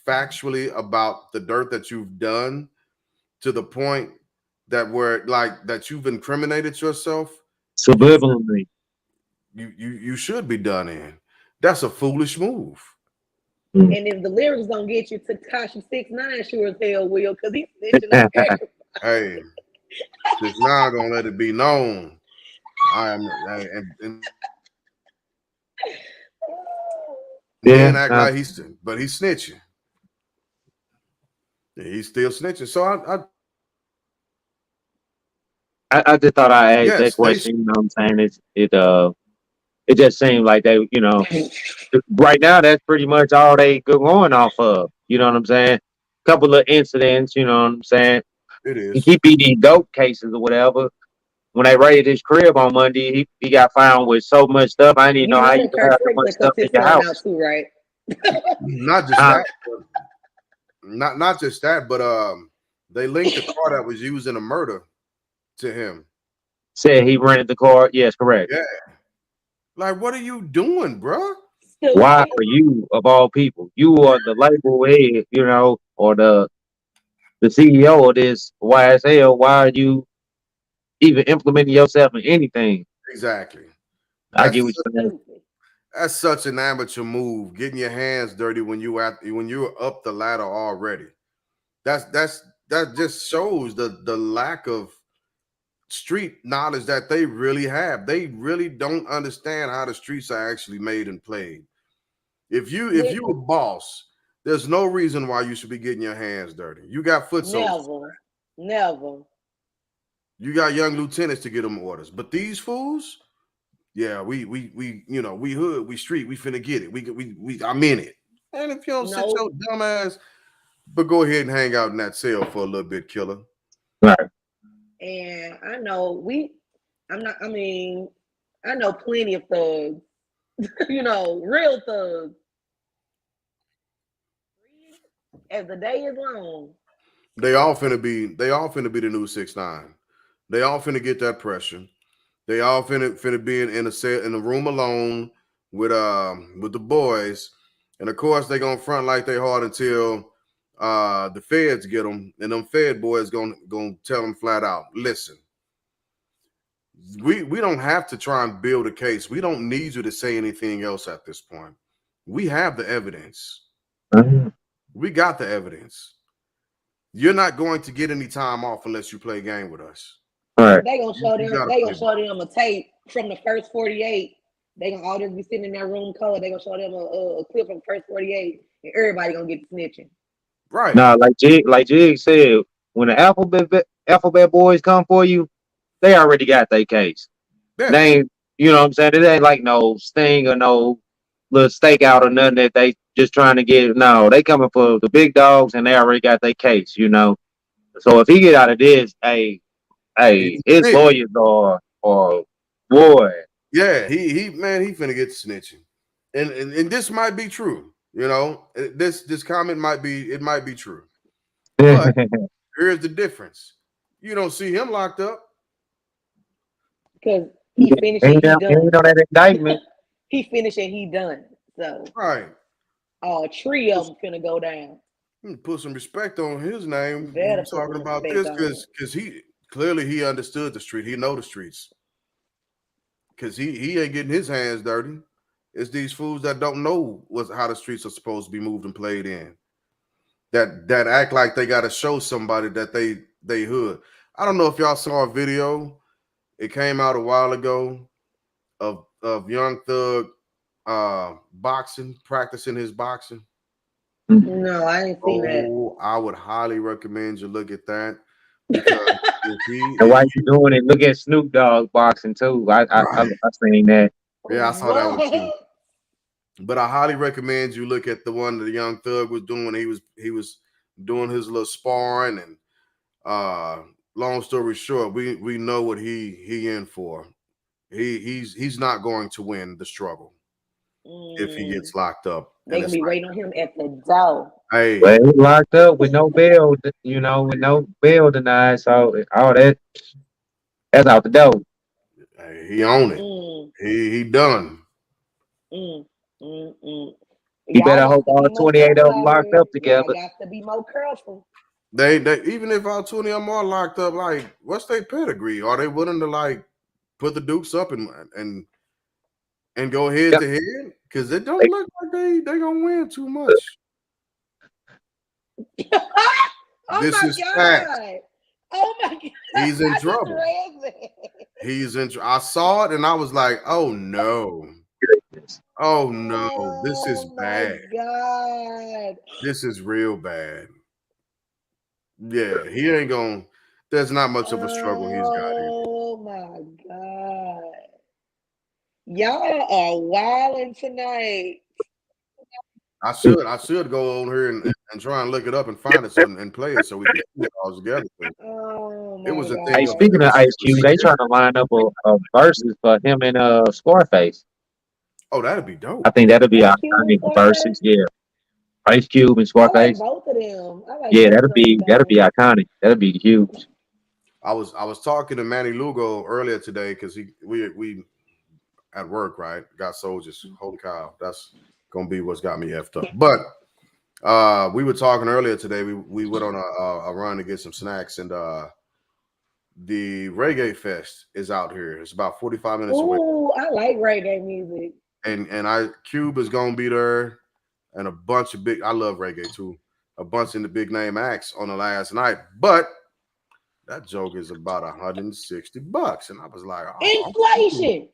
factually about the dirt that you've done to the point that where like that you've incriminated yourself, you Subliminally. you should be done in. That's a foolish move. Mm. And if the lyrics don't get you, Takashi 6ix9ine sure as hell will, because he's snitching on everybody. Hey, it's not gonna let it be known. I am and then Yeah. act like but he's snitching. Yeah, he's still snitching. So I just thought I asked that yes, they question. You know what I'm saying? It just seemed like they, right now that's pretty much all they going off of. You know what I'm saying? Couple of incidents. You know what I'm saying? it He is. keep these dope cases or whatever. When they raided his crib on Monday, he got found with so much stuff. I didn't even You know how know you that could Kirk have that much Franklin stuff cussed in his your son out house. too, right? Not just Uh, that, not just that, but they linked the car that was used in a murder to him. Said he rented the car. Yes, correct. Yeah, like what are you doing, bruh? Why Stupid. are you of all people? You are the label head, or the CEO of this YSL. Why are you even implementing yourself in anything? Exactly. I That's get what you're saying. Stupid. that's such an amateur move, getting your hands dirty when you're up the ladder already. That just shows the lack of street knowledge that they really have. They really don't understand how the streets are actually made and played. If you a boss, there's no reason why you should be getting your hands dirty. You got foot soldiers. Never. Never. You got young lieutenants to get them orders. But these fools, yeah, we hood, we street, we finna get it. We I'm in it. And if you don't sit Nope. your dumb ass, but go ahead and hang out in that cell for a little bit, killer. Right. And I know I mean, I know plenty of thugs, real thugs. As the day is long, They all finna be the new 6ix9ine. They all finna get that pressure. They all finna be in a set in a room alone with the boys, and of course they gonna front like they hard until the feds get them, and them Fed boys gonna tell them flat out, listen, we don't have to try and build a case. We don't need you to say anything else at this point. We have the evidence. Mhm. We got the evidence. You're not going to get any time off unless you play a game with us. Right. they gonna show You them. gotta They play. gonna show them a tape from the first 48. They gonna all just be sitting in their room color. They gonna show them a clip from the first 48, and everybody gonna get snitching. Right. Now, like Jig said, when the alphabet boys come for you, they already got their case. Yeah. They ain't, you know what I'm saying? It ain't like no sting or no little stakeout or nothing that they just trying to get. No, they coming for the big dogs and they already got their case. So if he get out of this, hey, his He, lawyers are boy. yeah, he finna get snitching. And this might be true. This comment might be true. But here's the difference. You don't see him locked up. Because he finished and Ain't he on done. that indictment. He finished and he done. So Right. all three of them finna go down. Put some respect on his name when Better you put some talking about respect this, on it. because he clearly he understood the street. He know the streets because he ain't getting his hands dirty. It's these fools that don't know how the streets are supposed to be moved and played in. That act like they got to show somebody that they hood. I don't know if y'all saw a video. It came out a while ago of Young Thug boxing, practicing his boxing. No, I ain't seen that. Oh, I would highly recommend you look at that because And if while you he doing it, look at Snoop Dogg boxing too. right, I seen that. yeah, I saw that one too. What? But I highly recommend you look at the one that the Young Thug was doing. He was doing his little sparring, and long story short, we know what he in for. He's not going to win the struggle if he Mm, gets locked up. they And gonna it's be like, waiting on him at the door. But hey, he locked up with no bail, with no bail denied. So all that's out the door. hey, he on it. Mm, He done. mm, mm. You Y'all better got hope to all be more 28 of careful them out locked here. up Y'all together. got to be more careful. They even if all 20 of them are locked up, like what's their pedigree? Are they willing to like put the Dukes up and go head Yep. to head? Because it don't They, look like they gonna win too much. Oh This my is fact. God. Oh my God. He's in I just trouble. read that. He's in. I saw it and I was like, oh no, oh no, this is Oh my bad. God. This is real bad. Yeah, he ain't gonna. There's not much of a struggle he's got here. Oh my God. Y'all are wilding tonight. I should go over here and try and look it up and find it and play it so we can see it all together. Oh It my was a hey, thing of God. speaking of Ice Cube, they trying to line up a verses for him and Scarface. oh, that'd be I dope. think that'll be Ice our Cube and verses. Scarface? Yeah, Ice Cube and I like Scarface. both of them. I like Yeah, both of those that'll be guys. iconic. That'll be huge. I was talking to Manny Lugo earlier today because we at work, right? Got soldiers. Holy cow, that's gonna be what's got me effed up. But we were talking earlier today. We went on a run to get some snacks, and the Reggae Fest is out here. It's about 45 minutes away, Ooh, I like reggae music. and I Cube is gonna be there, and a bunch of big. I love reggae too. A bunch of the big name acts on the last night, but that joke is about $160, and I was like, oh, Inflation.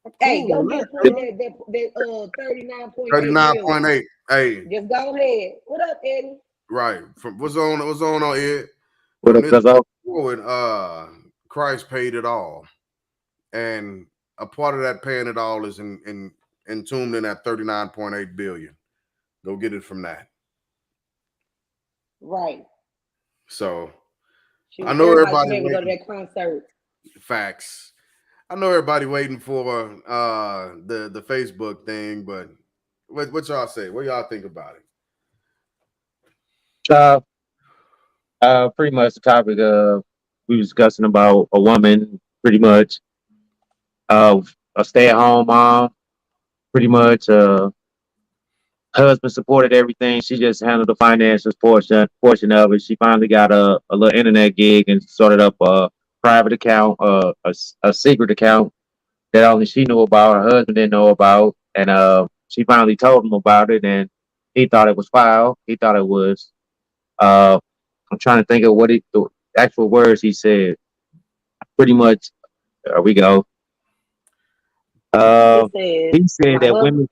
I'm Hey, cool go on that, get Queen cuz. that 39.8 million. 39.8. Hey, Just go ahead. What up, Eddie? right. From what's on Ed? What From up, this Cuzzo? forward, Christ paid it all. And a part of that paying it all is in entombed in that 39.8 billion. Go get it from that. Right. So I Shoot, know everybody should everybody be able to go to waiting. that concert. Facts. I know everybody waiting for the Facebook thing, but what y'all say? What y'all think about it? Uh, pretty much the topic of we was discussing about a woman, pretty much, a stay-at-home mom, pretty much. Husband supported everything. She just handled the finances portion of it. She finally got a little internet gig and started up a private account, a secret account that only she knew about. Her husband didn't know about, and she finally told him about it, and he thought it was foul. He thought it was. Uh, I'm trying to think of the actual words he said. Pretty much, there we go. Uh, It says he said my that husband. women.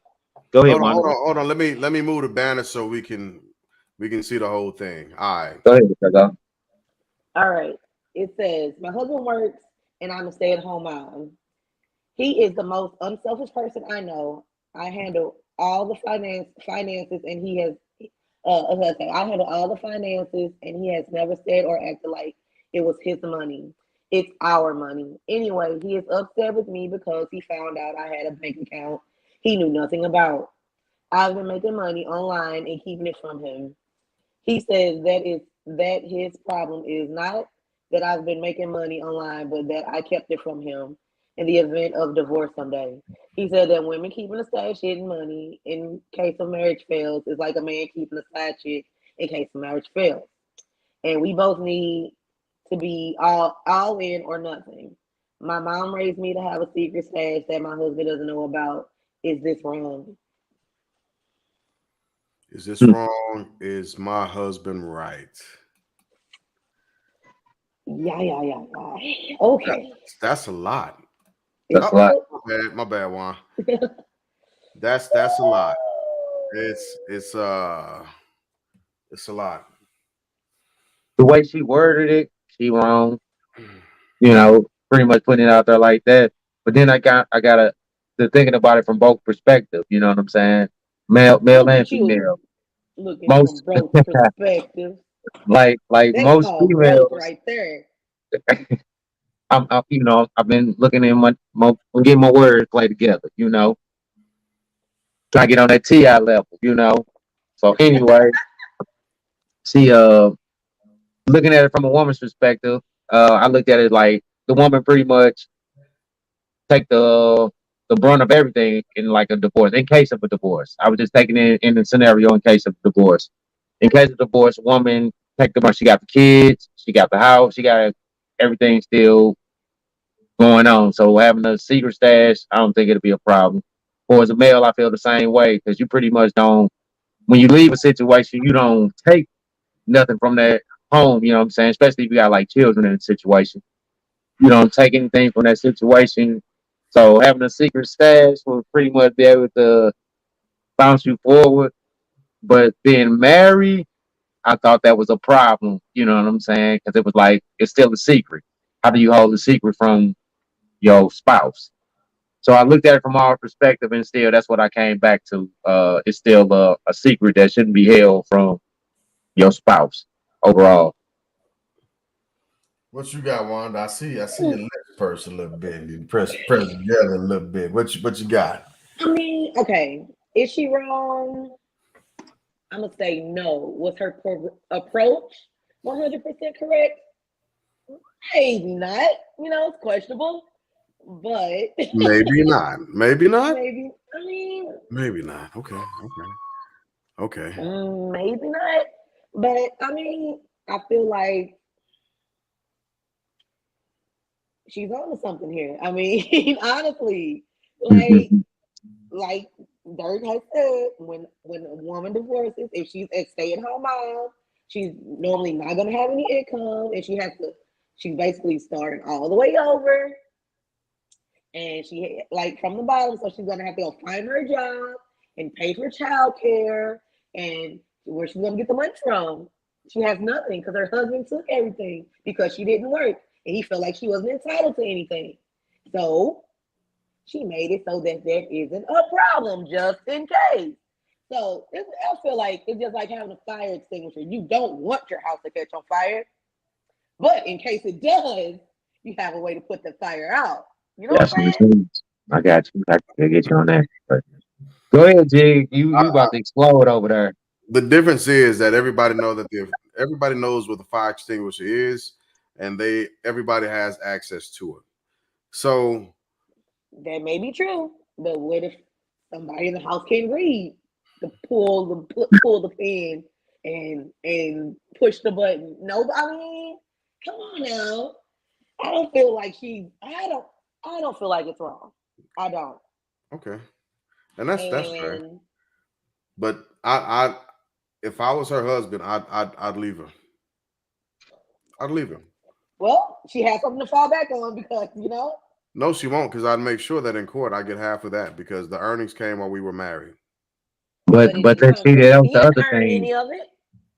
Go ahead, Hold on, man. hold on, hold on. Let me move the banner so we can see the whole thing. All right. Go ahead, Cuzzo. All right. It says my husband works and I'm a stay-at-home mom. He is the most unselfish person I know. I handle all the finances, and he has. Okay, I handle all the finances, and he has never said or acted like it was his money. It's our money. Anyway, he is upset with me because he found out I had a bank account he knew nothing about. I've been making money online and keeping it from him. He says that his problem is not that I've been making money online, but that I kept it from him in the event of divorce someday. He said that women keeping a stash hidden money in case of marriage fails is like a man keeping a side chick in case the marriage fails. And we both need to be all in or nothing. My mom raised me to have a secret stash that my husband doesn't know about. Is this wrong? Is this wrong? Is my husband right? Yeah. Okay. That's a lot. That's Oh, a lot. my bad, Juan. That's a lot. It's it's uh it's a lot. The way she worded it, she wrong. You know, pretty much putting it out there like that. But then I gotta the thinking about it from both perspectives. You know what I'm saying? Male Look and at female. you looking from Most both perspectives. like That's most called growth females. right there. You know, I've been looking in my getting my words play together. You know, trying to get on that Ti level. You know. So anyway, see, looking at it from a woman's perspective, I looked at it like the woman pretty much take the brunt of everything in like a divorce. In case of a divorce, I was just taking it in the scenario in case of divorce. In case of divorce, woman take the brunt. She got the kids, she got the house, she got everything still going on. So having a secret stash, I don't think it'll be a problem. Or as a male, I feel the same way because you pretty much don't. When you leave a situation, you don't take nothing from that home. You know what I'm saying? Especially if you got like children in the situation, you don't take anything from that situation. So having a secret stash will pretty much be able to bounce you forward. But being married, I thought that was a problem. You know what I'm saying? Because it was like it's still a secret. How do you hold a secret from your spouse? So I looked at it from our perspective, and still, that's what I came back to. It's still a secret that shouldn't be held from your spouse overall. What you got, Wanda? I see your lips purse a little bit. You press together a little bit. What you got? I mean, okay. Is she wrong? I'm gonna say no. Was her approach 100% correct? Maybe not. It's questionable, but Maybe not. Maybe not. maybe. I mean, Maybe not. Okay. maybe not. But I mean, I feel like she's on to something here. I mean, honestly, like Mhm. like Dirk has said, when a woman divorces, if she's a stay-at-home mom, she's normally not gonna have any income, and she's basically starting all the way over, and she like from the bottom, so she's gonna have to go find her job and pay for childcare, and where she's gonna get the money from? She has nothing because her husband took everything because she didn't work, and he felt like she wasn't entitled to anything. So she made it so that there isn't a problem just in case. So I feel like it's just like having a fire extinguisher. You don't want your house to catch on fire, but in case it does, you have a way to put the fire out. You know what That's I'm what saying? it means. I got you. I can get you on that. But go ahead, Jig. You about to explode over there. The difference is that everybody knows what the fire extinguisher is, and everybody has access to it. So That may be true, but what if somebody in the house can't read? To pull the pin and push the button. No, I mean, come on now. I don't feel like I don't feel like it's wrong. I don't. okay, and that's fair. And But I if I was her husband, I'd leave her. I'd leave her. well, she has something to fall back on because No, she won't, because I'd make sure that in court I get half of that because the earnings came while we were married. but it But didn't let's come see, from that was he the didn't other earn thing. any of it.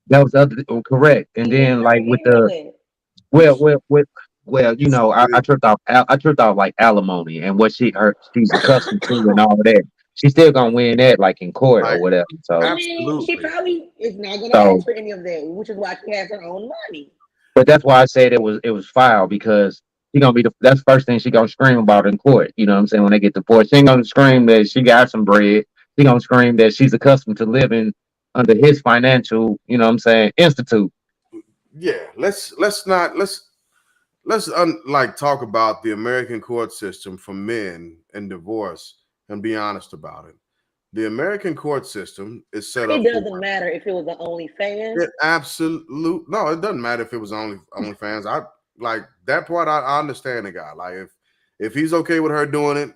That was the other correct. And He didn't then like earn with any of the it. well, you know, I It- tripped off. I tripped off like alimony and what she's accustomed to and all of that. She's still gonna win that like in court or like whatever. I So mean, she absolutely. probably is not going to so ask for any of that, which is why she has her own money. But that's why I said it was foul because she gonna be that's the first thing she gonna scream about in court. You know what I'm saying? When they get to court, she ain't gonna scream that she got some bread. She gonna scream that she's accustomed to living under his financial, you know what I'm saying, institute. Yeah, let's like talk about the American court system for men in divorce and be honest about it. The American court system is set It up for doesn't matter if it was an OnlyFans. it. Absolute no, it doesn't matter if it was OnlyFans. I like that part. I understand the guy. Like if he's okay with her doing it,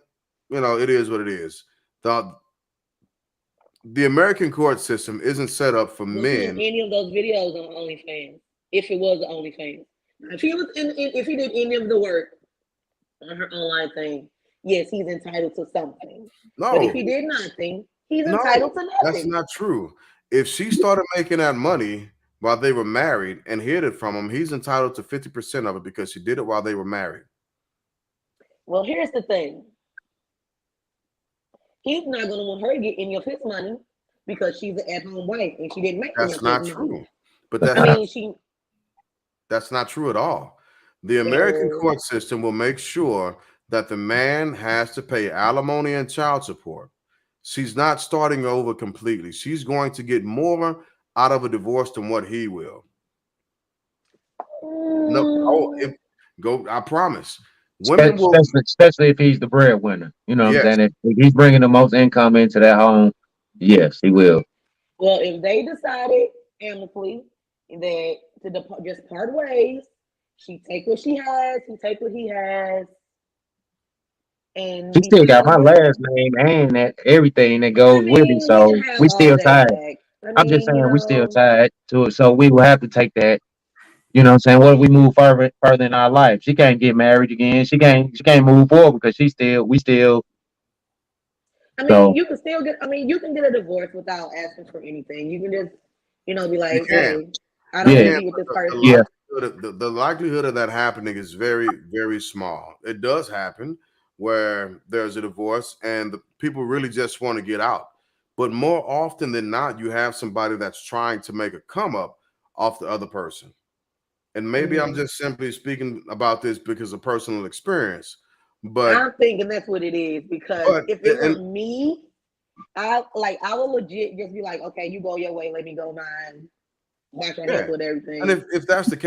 you know, it is what it is. The American court system isn't set up for Was he in men. any of those videos on OnlyFans? If it was an OnlyFans, if he was if he did any of the work on her online thing, yes, he's entitled to something. But if No, he did nothing, he's no, entitled to that's nothing. not true. If she started making that money while they were married and hid it from him, he's entitled to 50% of it because she did it while they were married. Well, here's the thing. He's not going to want her to get any of his money because she's an at-home wife and she didn't make any That's of not his true. money. But I mean, she. that's not true at all. The American court system will make sure that the man has to pay alimony and child support. She's not starting over completely. She's going to get more out of a divorce than what he will. No, go. I promise. Women will. Especially if he's the breadwinner. You know what Yes. I'm saying? If he's bringing the most income into that home, yes, he will. Well, if they decided amicably that to just part ways, she take what she has, he take what he has, and She be still got my together. last name and that everything that I goes with it. mean, we can So have we all still that tied. back. I I'm just mean, saying we still tied to it. So we will have to take that. You know what I'm saying? What if we move further in our life? She can't get married again. She can't move forward because we still I mean, so you can still get. I mean, you can get a divorce without asking for anything. You can just, be You like, can. hey, I don't You want to yeah, can. be with But this the person. yeah. the likelihood of that happening is very, very small. It does happen where there's a divorce and the people really just want to get out. But more often than not, you have somebody that's trying to make a come up off the other person. And maybe I'm just simply speaking about this because of personal experience. But I'm thinking that's what it is because but if it were and me, I would legit just be like, okay, you go your way, let me go mine. Wash your hands yeah, with and everything. if that's the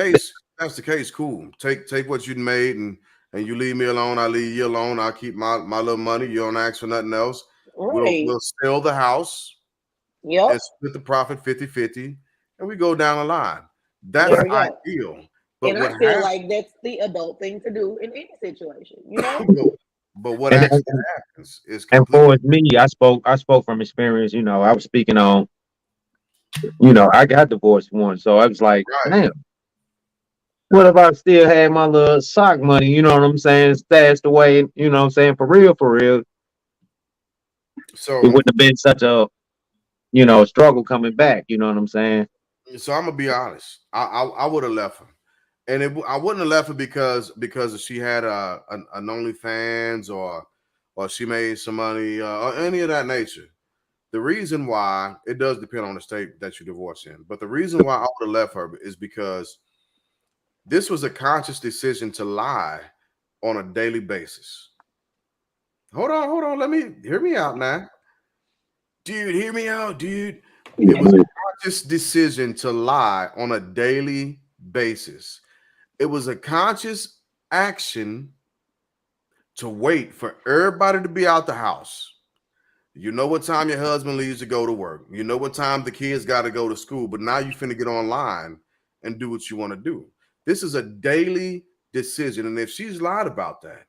case, cool. Take what you made and you leave me alone. I leave you alone. I'll keep my little money. You don't ask for nothing else. Right. We'll sell the house Yep. and split the profit 50-50, and we go down the line. There That's we go. ideal. But And what I feel happens? like that's the adult thing to do in any situation, But what And, actually and happens is and complete. for me, I spoke from experience. I was speaking on. I got divorced once, so I was like, Right. damn. What if I still had my little sock money? You know what I'm saying? Stashed away. You know what I'm saying? For real, for real. It So wouldn't have been such a struggle coming back. You know what I'm saying? I'm gonna be honest. I would have left her, and I wouldn't have left her because she had an OnlyFans or she made some money or any of that nature. The reason why it does depend on the state that you divorce in, but the reason why I would have left her is because this was a conscious decision to lie on a daily basis. Hold on. Let me hear me out now, dude. Hear me out, dude. It was a conscious decision to lie on a daily basis. It was a conscious action to wait for everybody to be out the house. You know what time your husband leaves to go to work. You know what time the kids got to go to school. But now you finna get online and do what you want to do. This is a daily decision. And if she's lied about that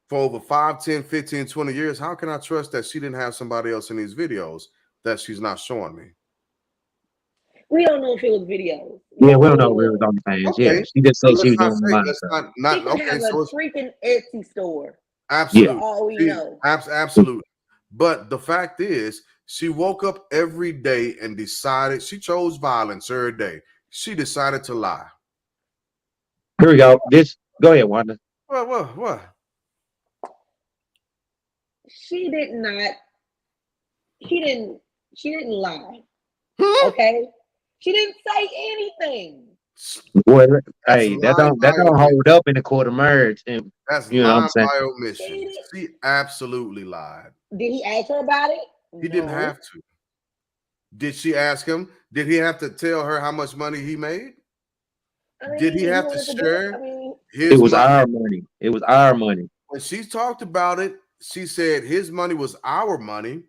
for over 5, 10, 15, 20 years, how can I trust that she didn't have somebody else in these videos that she's not showing me? We don't know if it was videos. We Yeah, don't we know don't what know it if it was was. on the fans. Yeah, Okay. she just So said she let's was not doing say, online let's stuff. not She could okay. have a So it's freaking Etsy store for Yeah, absolutely. all we See, know. absolutely. But the fact is, she woke up every day and decided she chose violence every day. She decided to lie. here we go. Go ahead, Wanda. What? She did not. He didn't. She didn't lie. Hmm? Okay. She didn't say anything. Boy, That's hey, that lying don't that by don't omission. hold up in the court of marriage, and That's you know what I'm lying saying. by She omission. did. She absolutely lied. Did he ask her about it? He didn't No. have to. Did she ask him? Did he have to tell her how much money he made? I Did he mean, he have to wanted to do it. I share mean, It his was money? our money. It was our money. When she talked about it, she said his money was our money.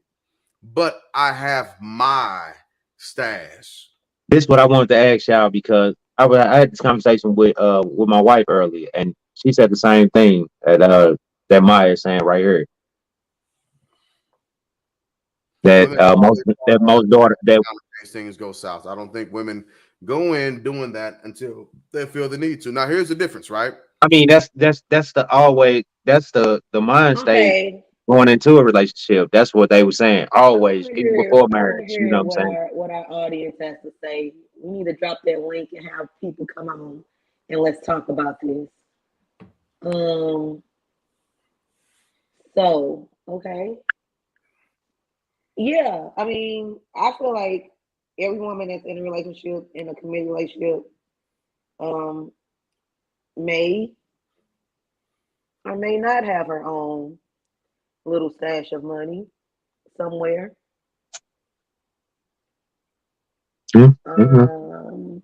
but I have my stash. This is what I wanted to ask y'all because I had this conversation with my wife earlier, and she said the same thing that Maya is saying right here. That Women always that fall most daughter that down in case things go south. I don't think women go in doing that until they feel the need to. Now, here's the difference, right? I mean that's the always that's the mind state Okay, going into a relationship. That's what they were saying always, even before I want to marriage. You know hear what I'm saying? what our audience has to say. We need to drop that link and have people come on and let's talk about this. Um. So okay, yeah. I mean, I feel like every woman that's in a relationship, in a committed relationship, um, may or may not have her own little stash of money somewhere. Mm-hmm. Um,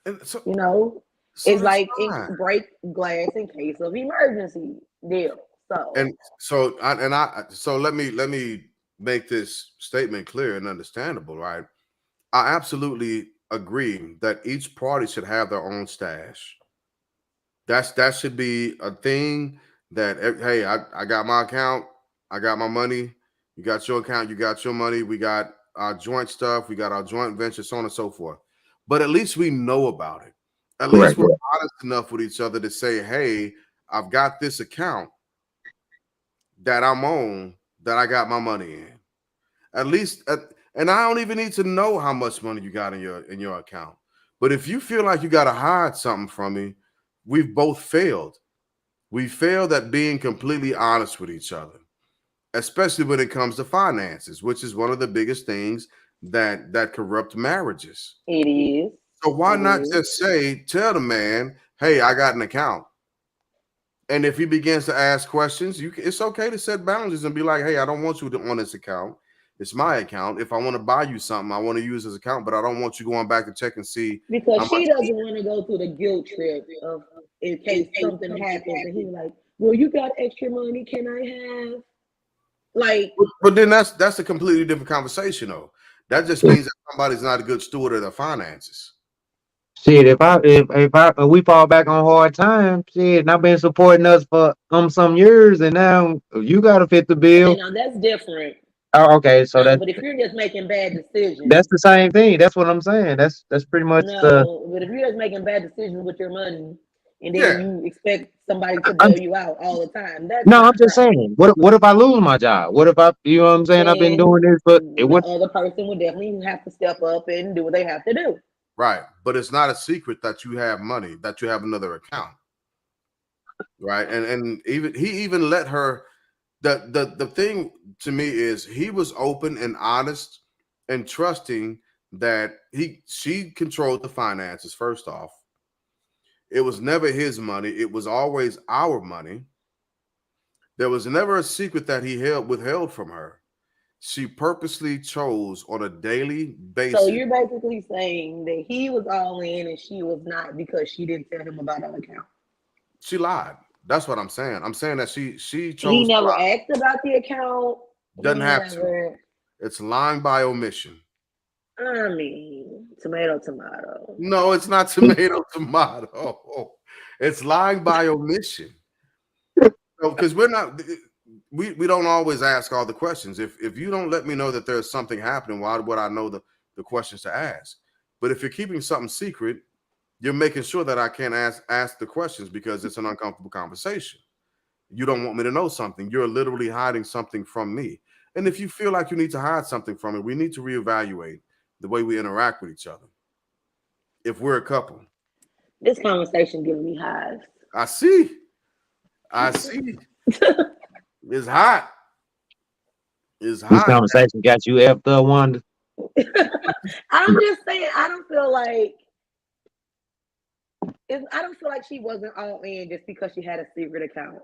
And so, you know, so it's that's like it fine. break glass in case of emergency deal. So And so let me make this statement clear and understandable, right? I absolutely agree that each party should have their own stash. That should be a thing that hey, I got my account, I got my money, you got your account, you got your money, we got our joint stuff, we got our joint venture, so on and so forth. But at least we know about it. At least Correct. we're Yeah. honest enough with each other to say, hey, I've got this account that I'm on that I got my money in. At least, and I don't even need to know how much money you got in your account. But if you feel like you got to hide something from me, we've both failed. We failed at being completely honest with each other, especially when it comes to finances, which is one of the biggest things that corrupt marriages. it is. So why It not is. just tell the man, "Hey, I got an account." And if he begins to ask questions, it's okay to set boundaries and be like, "Hey, I don't want you on this account. It's my account. If I want to buy you something, I want to use this account, but I don't want you going back to check and see Because how much." she doesn't want to go through the guilt trip of in case something happens and he's like, well, you got extra money, can I have? Like, But then that's a completely different conversation, though. That just means that somebody's not a good steward of their finances. Shit, if we fall back on hard times, shit, and I've been supporting us for some years, and now you got to fit the okay, bill. now that's different. Oh, okay, so But if you're just making bad that's decisions, the same thing. That's what I'm saying. That's pretty much the. no. But if you're just making bad decisions with your money and then Yeah, you expect somebody to I'm, bail you out all the time, that's no, I'm not just right. saying. What if I lose my job? What if you know what I'm saying? I've been doing Then this, but it the would. other person would definitely have to step up and do what they have to do. right. But it's not a secret that you have money, that you have another account, right? And even he even let her. The thing to me is he was open and honest and trusting that she controlled the finances. First off, it was never his money; it was always our money. There was never a secret that he withheld from her. She purposely chose on a daily So basis. you're basically saying that he was all in and she was not because she didn't tell him about her account. She lied. That's what I'm saying. I'm saying that she He chose to never lie. asked about the account. Doesn't He have to. never. It's lying by omission. I mean, tomato, tomato. No, it's not tomato tomato. It's lying by omission. Because we're not we don't always ask all the questions. If you don't let me know that there's something happening, why would I know the questions to ask? But if you're keeping something secret, you're making sure that I can't ask the questions because it's an uncomfortable conversation. You don't want me to know something. You're literally hiding something from me. And if you feel like you need to hide something from me, we need to reevaluate the way we interact with each other. If we're a couple, This conversation giving me hives. I see, I see. It's hot. It's This hot. conversation got you effed up, Wanda. I'm just saying, I don't feel like I don't feel like she wasn't all in just because she had a secret account.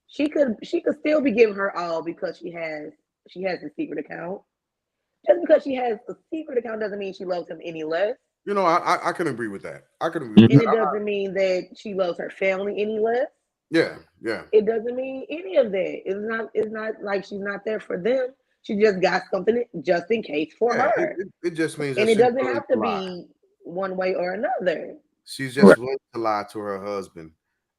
She could still be giving her all because she has a secret account. Just because she has a secret account doesn't mean she loves him any less. You know, I can agree with that. I can agree with And Mhm. that. it doesn't mean that she loves her family any less. Yeah, yeah. It doesn't mean any of that. It's not like she's not there for them. She just got something just in case for Yeah, her, it just means that and it she's doesn't willing have to to lie. be one way or another. She's Right. just willing to lie to her husband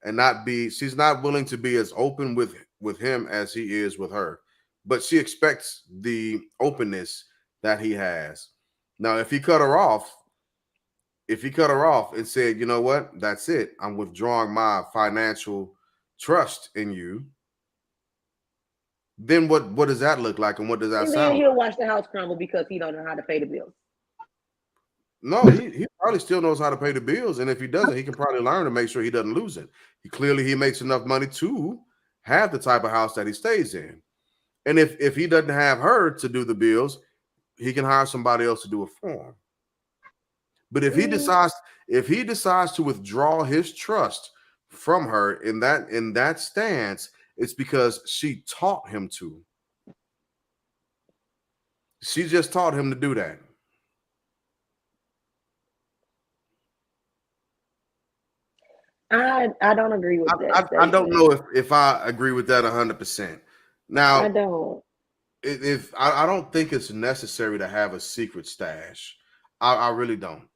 and not be. She's not willing to be as open with him as he is with her, but she expects the openness that he has. Now, if he cut her off and said, you know what, that's it, I'm withdrawing my financial trust in you, then what does that look like and what does that And then sound he'll like? watch the house crumble because he don't know how to pay the bills. No, he probably still knows how to pay the bills, and if he doesn't, he can probably learn to make sure he doesn't lose it. He makes enough money to have the type of house that he stays in. And if he doesn't have her to do the bills, he can hire somebody else to do it for him. But Mm, if he decides to withdraw his trust from her in that stance, it's because she taught him to. She just taught him to do that. I don't agree with that I don't statement. know if I agree with that 100%. I Now, don't. if I don't think it's necessary to have a secret stash. I really don't.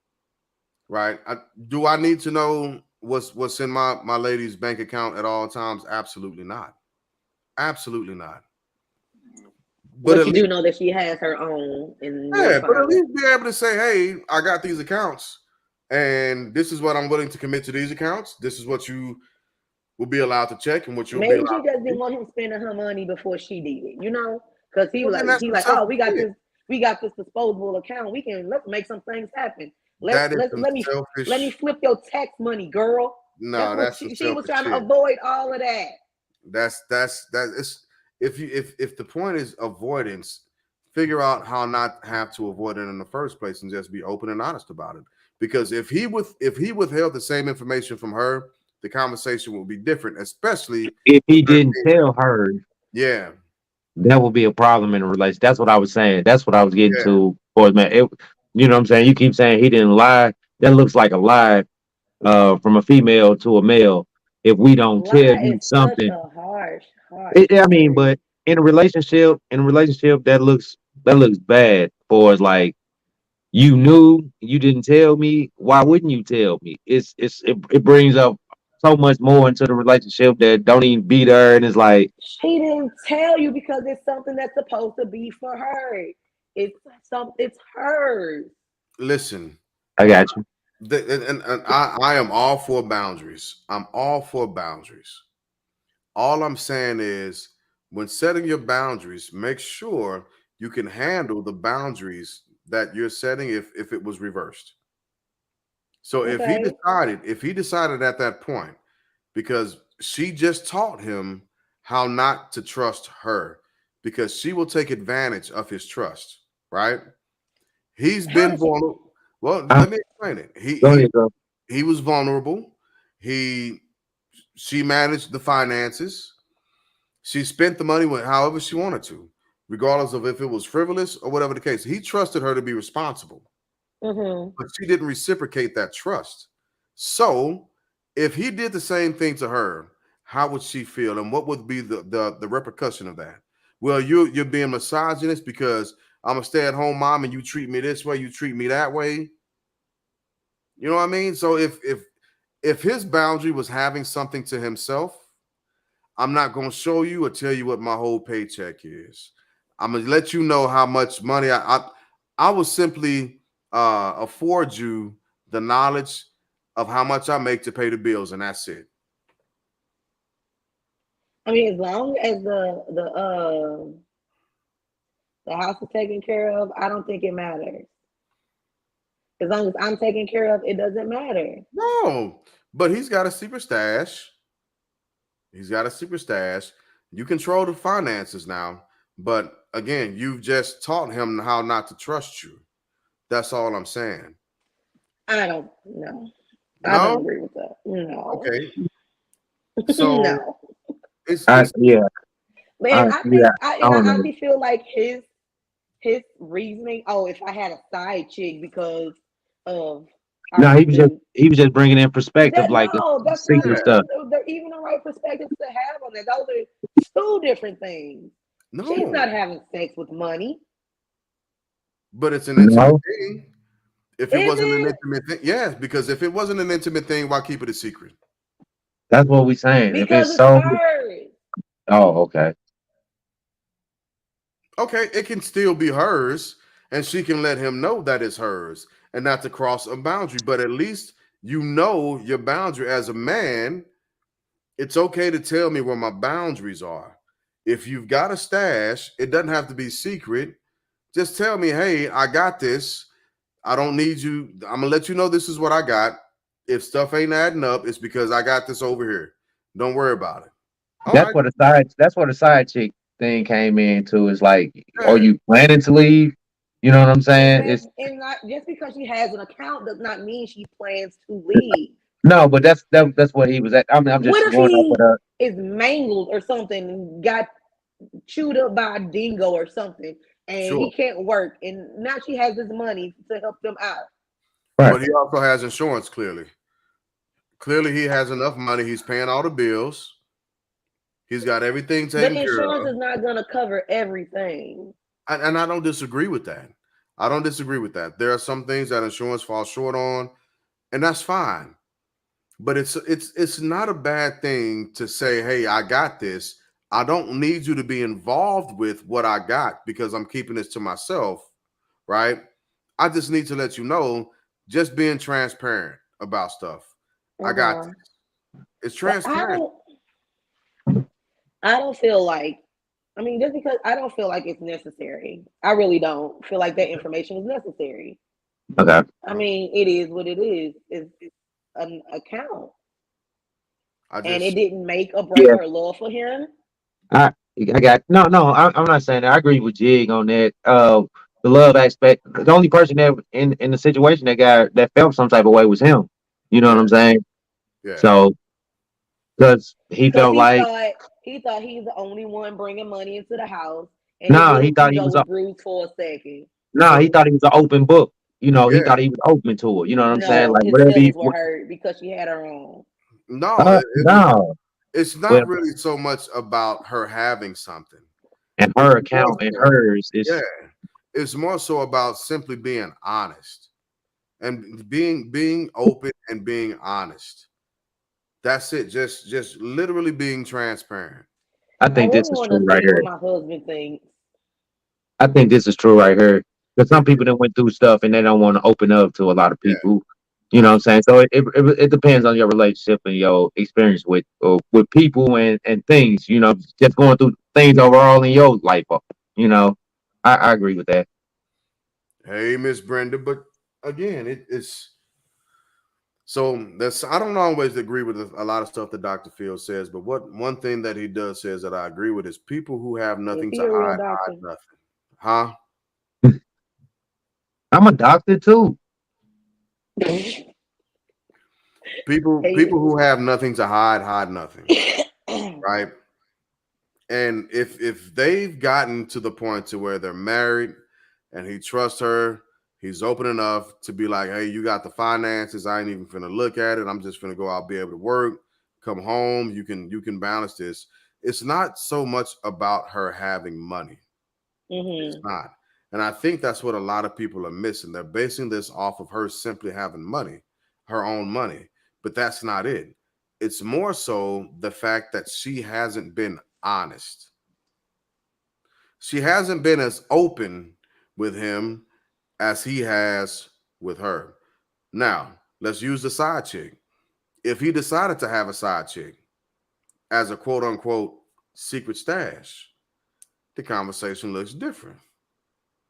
Right? Do I need to know what's in my lady's bank account at all times? Absolutely not. Absolutely not. But But at you least do know that she has her own, and you're yeah, but at fine. least be able to say, hey, I got these accounts, and this is what I'm willing to commit to these accounts. This is what you will be allowed to check, and what you'll be Maybe allowed she just to didn't do. want him spending her money before she did it, you know? Because Well, then that's he some like, oh, selfish shit. we got this disposable account. Let's make some things happen. That is some Let me selfish. flip your tax money, girl. That's No, what that's some she was selfish trying to shit. avoid all of that. That is if the point is avoidance, figure out how not have to avoid it in the first place and just be open and honest about it. Because if he withheld the same information from her, the conversation will be different, especially If with he her didn't being tell her, yeah, that would be a problem in a relationship. That's what I was saying. That's what I was getting yeah, to. For man, you know what I'm saying. You keep saying he didn't lie. That looks like a lie from a female to a male. If we don't tell Lie you is such something, a harsh I mean, word. but in a relationship, that looks bad. For us, like you knew, you didn't tell me. Why wouldn't you tell me? It brings up so much more into the relationship that don't even be there, and it's like She didn't tell you because it's something that's supposed to be for her. It's hers. listen, I got you. and I am all for boundaries. I'm all for boundaries. All I'm saying is when setting your boundaries, make sure you can handle the boundaries that you're setting if it was reversed. So Okay. if he decided at that point, because she just taught him how not to trust her, because she will take advantage of his trust, right? He's How been did she vulnerable. Well, Uh, let me explain it. Go ahead, girl. He was vulnerable. He She managed the finances. She spent the money however she wanted to, regardless of if it was frivolous or whatever the case. He trusted her to be responsible, mm-hmm. but she didn't reciprocate that trust. So, if he did the same thing to her, how would she feel, and what would be the repercussion of that? Well, you're being misogynist because I'm a stay at home mom, and you treat me this way, you treat me that way. You know what I mean? So if his boundary was having something to himself, I'm not going to show you or tell you what my whole paycheck is. I'm going to let you know how much money I will simply afford you the knowledge of how much I make to pay the bills, and that's it. I mean, as long as the house is taken care of, I don't think it matters. As long as I'm taken care of, it doesn't matter. No, but he's got a secret stash. He's got a secret stash. You control the finances now, but again, you've just taught him how not to trust you. That's all I'm saying. I don't know. I don't No, agree with that. No. okay. So No. it's Yeah, Man, yeah. I I don't know. honestly feel like his reasoning, oh, if I had a side chick because of our No, husband, he was just bringing in perspective, that like no, that's not secret yeah. stuff. even the right perspectives to have on it. Those are two different things. She's No, not having sex with money, but it's an intimate No, thing. If it is wasn't an it? intimate thing, yes, because if it wasn't an intimate thing, why keep it a secret? that's what we saying. If Because it's it's so, hers. oh, okay. Okay, it can still be hers, and she can let him know that it's hers and not to cross a boundary. But at least you know your boundary as a man. It's okay to tell me where my boundaries are. If you've got a stash, it doesn't have to be secret. Just tell me, hey, I got this. I don't need you. I'm gonna let you know this is what I got. If stuff ain't adding up, it's because I got this over here. Don't worry about it. All That's right. where the side. That's where the side chick thing came into. Is like, are Yeah. you planning to leave? You know what I'm And saying? that It's and not just because she has an account does not mean she plans to leave. no, but that's what he was at. I'm What just if going off of he the. is mangled or something and got chewed up by a dingo or something and he Sure. can't work and now she has this money to help them out. Right. But he also has insurance, clearly. Clearly, he has enough money. He's paying all the bills. He's got everything But taken care insurance of. is not gonna cover everything. And I don't disagree with that. I don't disagree with that. There are some things that insurance falls short on, and that's fine. But it's not a bad thing to say, hey, I got this. I don't need you to be involved with what I got because I'm keeping this to myself, right? I just need to let you know, just being transparent about stuff. I got Uh-huh. this. It's But transparent. I don't feel like I mean just because I don't feel like it's necessary. I really don't feel like that information is necessary. Okay. I mean, it is what it is. It's an account. I And it just didn't make or break Yeah. her love for him. I got no. I'm not saying that. I agree with Jig on that. The love aspect. The only person that in the situation that felt some type of way was him. You know what yeah, I'm saying? yeah. So because he Because felt like he thought he's the only one bringing money into the house, and his no, he little thought he ego was was bruised for a second. no, he So thought he was an open book. You know, he yeah, thought he was open to it. You know what I'm saying? No, Like his whatever. feelings were hurt because she had her own. no, it was. No. It's Well, not really so much about her having something. and It's her more account and so, hers yeah. is. It's more so about simply being honest and being open and being honest. That's it. Just literally being transparent. I I think really this is want true to right see what here. my husband thinks. I think this is true right here. Because some It, people that went through stuff and they don't want to open up to a lot of yeah, people. You know what I'm saying? So it depends on your relationship and your experience with people and things. You know, just going through things overall in your life. You know, I agree with that. hey, Miss Brenda, but again, it's so that's I don't always agree with a lot of stuff that Dr. Phil says, but what one thing that he does says that I agree with is people who have Is nothing he to a real hide doctor? nothing. Huh? I'm a doctor too. People who have nothing to hide nothing, right? And if they've gotten to the point to where they're married and he trusts her, he's open enough to be like, hey, you got the finances. I ain't even finna look at it. I'm just finna go out, be able to work, come home. You can balance this. It's not so much about her having money. It's Hmm. not. And I think that's what a lot of people are missing. They're basing this off of her simply having money, her own money. But that's not it. It's more so the fact that she hasn't been honest. She hasn't been as open with him as he has with her. Now, let's use the side chick. If he decided to have a side chick as a quote unquote secret stash, the conversation looks different.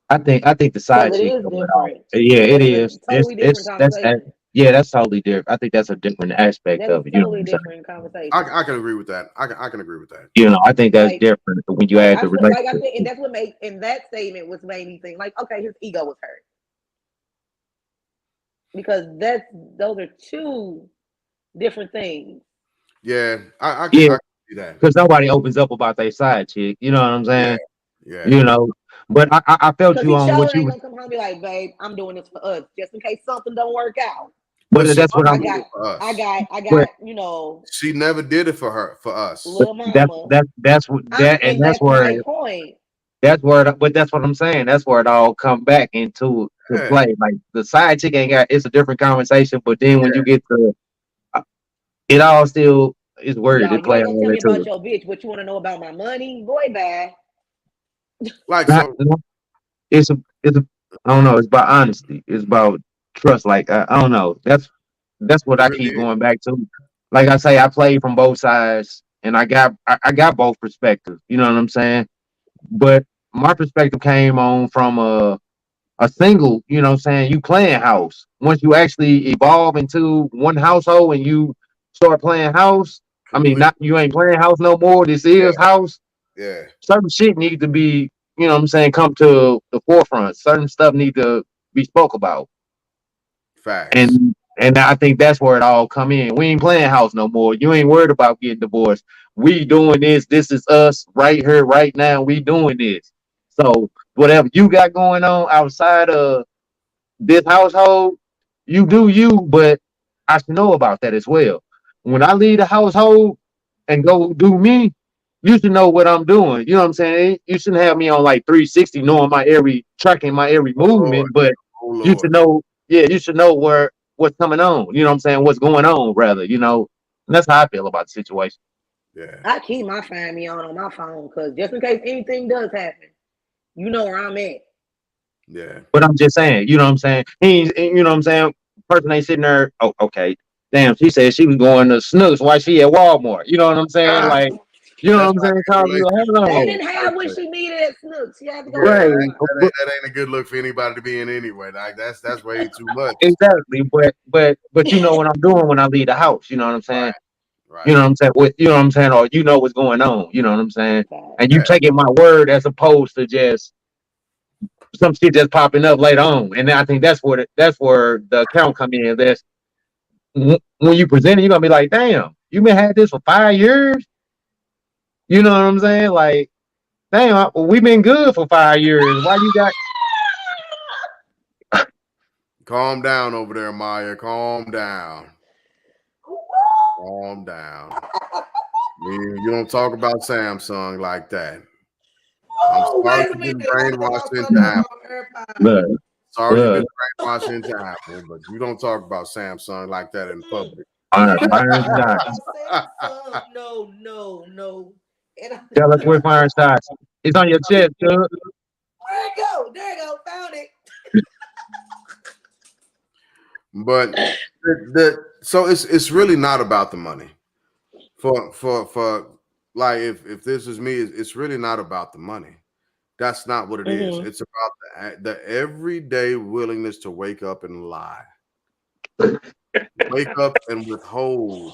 I think the Because side it chick is throw it off. different. Yeah, it That is a is. totally different conversation. Yeah, that's totally different. I think that's a different aspect That is of it. You know what totally I'm saying? different conversation. I can agree with that. I can agree with that. You know, I think that's Like, different when you add I the feel like I relationship. said, and that's what made and that statement was made me think like, okay, his ego was hurt because those are two different things. Yeah, Yeah, I can see that. because nobody opens up about their side chick. You know what I'm Yeah, saying? yeah. You know, but I felt Because you he on sure what you ain't was. gonna come home and be like, babe, I'm doing this for us, just in case something don't work out. But But she that's what I I'm. wasn't doing got, it for I us. got, I But got, She never did it for us. little that's mama. that that's what that and And that's that's my where point. but that's what I'm saying. That's where it all come back into to Yeah, play. Like the side chick ain't got. It's a different conversation. But then when yeah. you get to it, all still is worded. Y'all, It you play ain't gonna all tell me into about it. your bitch. What you want to know about my money? Boy, bye. Like Not, so, it's a I don't know. It's about honesty. It's about trust. Like I don't know. That's what it I really keep is. going back to. Like I say, I played from both sides, and I got both perspectives. You know what I'm saying? But my perspective came on from a single. You know what I'm saying? You playing house. Once you actually evolve into one household and you start playing house. I mean, Complete. not you ain't playing house no more. This is house. Yeah, Certain shit need to be, you know what I'm saying, come to the forefront. Certain stuff need to be spoke about. facts. And I think that's where it all come in. We ain't playing house no more. You ain't worried about getting divorced. We doing this. This is us right here, right now. We doing this. So whatever you got going on outside of this household, you do you, but I should know about that as well. When I leave the household and go do me, you should know what I'm doing. You know what I'm saying? You shouldn't have me on like 360 knowing my every tracking my every Oh Lord, movement, but oh you Lord. should know, yeah, you should know what's coming on. You know what I'm saying? What's going on, rather, And that's how I feel about the situation. Yeah, I keep my Find Me on my phone because just in case anything does happen, you know where I'm at. yeah. But I'm just saying, you know what I'm saying? You know what I'm saying? Person ain't sitting there, oh, okay. Damn, she said she was going to Snooks while she at Walmart. You know what I'm saying? Ah, Like, you know what that's I'm not saying? a Call good me, hold They on. didn't have what relationship. she needed at Snooks. She had to go Yeah, Right. Walmart. that ain't a good look for anybody to be in anyway. Like that's way too much. Exactly. But you know what I'm doing when I leave the house. You know what I'm saying? You Right. know what I'm saying? You know what I'm saying? Or you know what's going on. You know what I'm saying? But And you Yeah. taking my word as opposed to just some shit just popping up later on. And I think that's where the account come in. That's when you present it, you're gonna be like, damn, you been had this for 5 years. You know what I'm saying? Like, damn, we've been good for 5 years. Why you got Calm down over there, Maya. Calm down. Calm down. You don't talk about Samsung like that. I'm oh, sorry wait a you've been minute. I think I brainwashed into put the Apple. wrong AirPod. look, Sorry you've been look, brainwashed into Apple, but you don't talk about Samsung like that in public. fire, I fire don't and talk shots. about Samsung. No, no, no. And I, Tell us where fire and shots. It's on your chest, dude. where'd it go? There you go. Found it. But so it's really not about the money. For like if this is me, it's really not about the money. That's not what it is. Mm-hmm. It's about the everyday willingness to wake up and lie, wake up and withhold.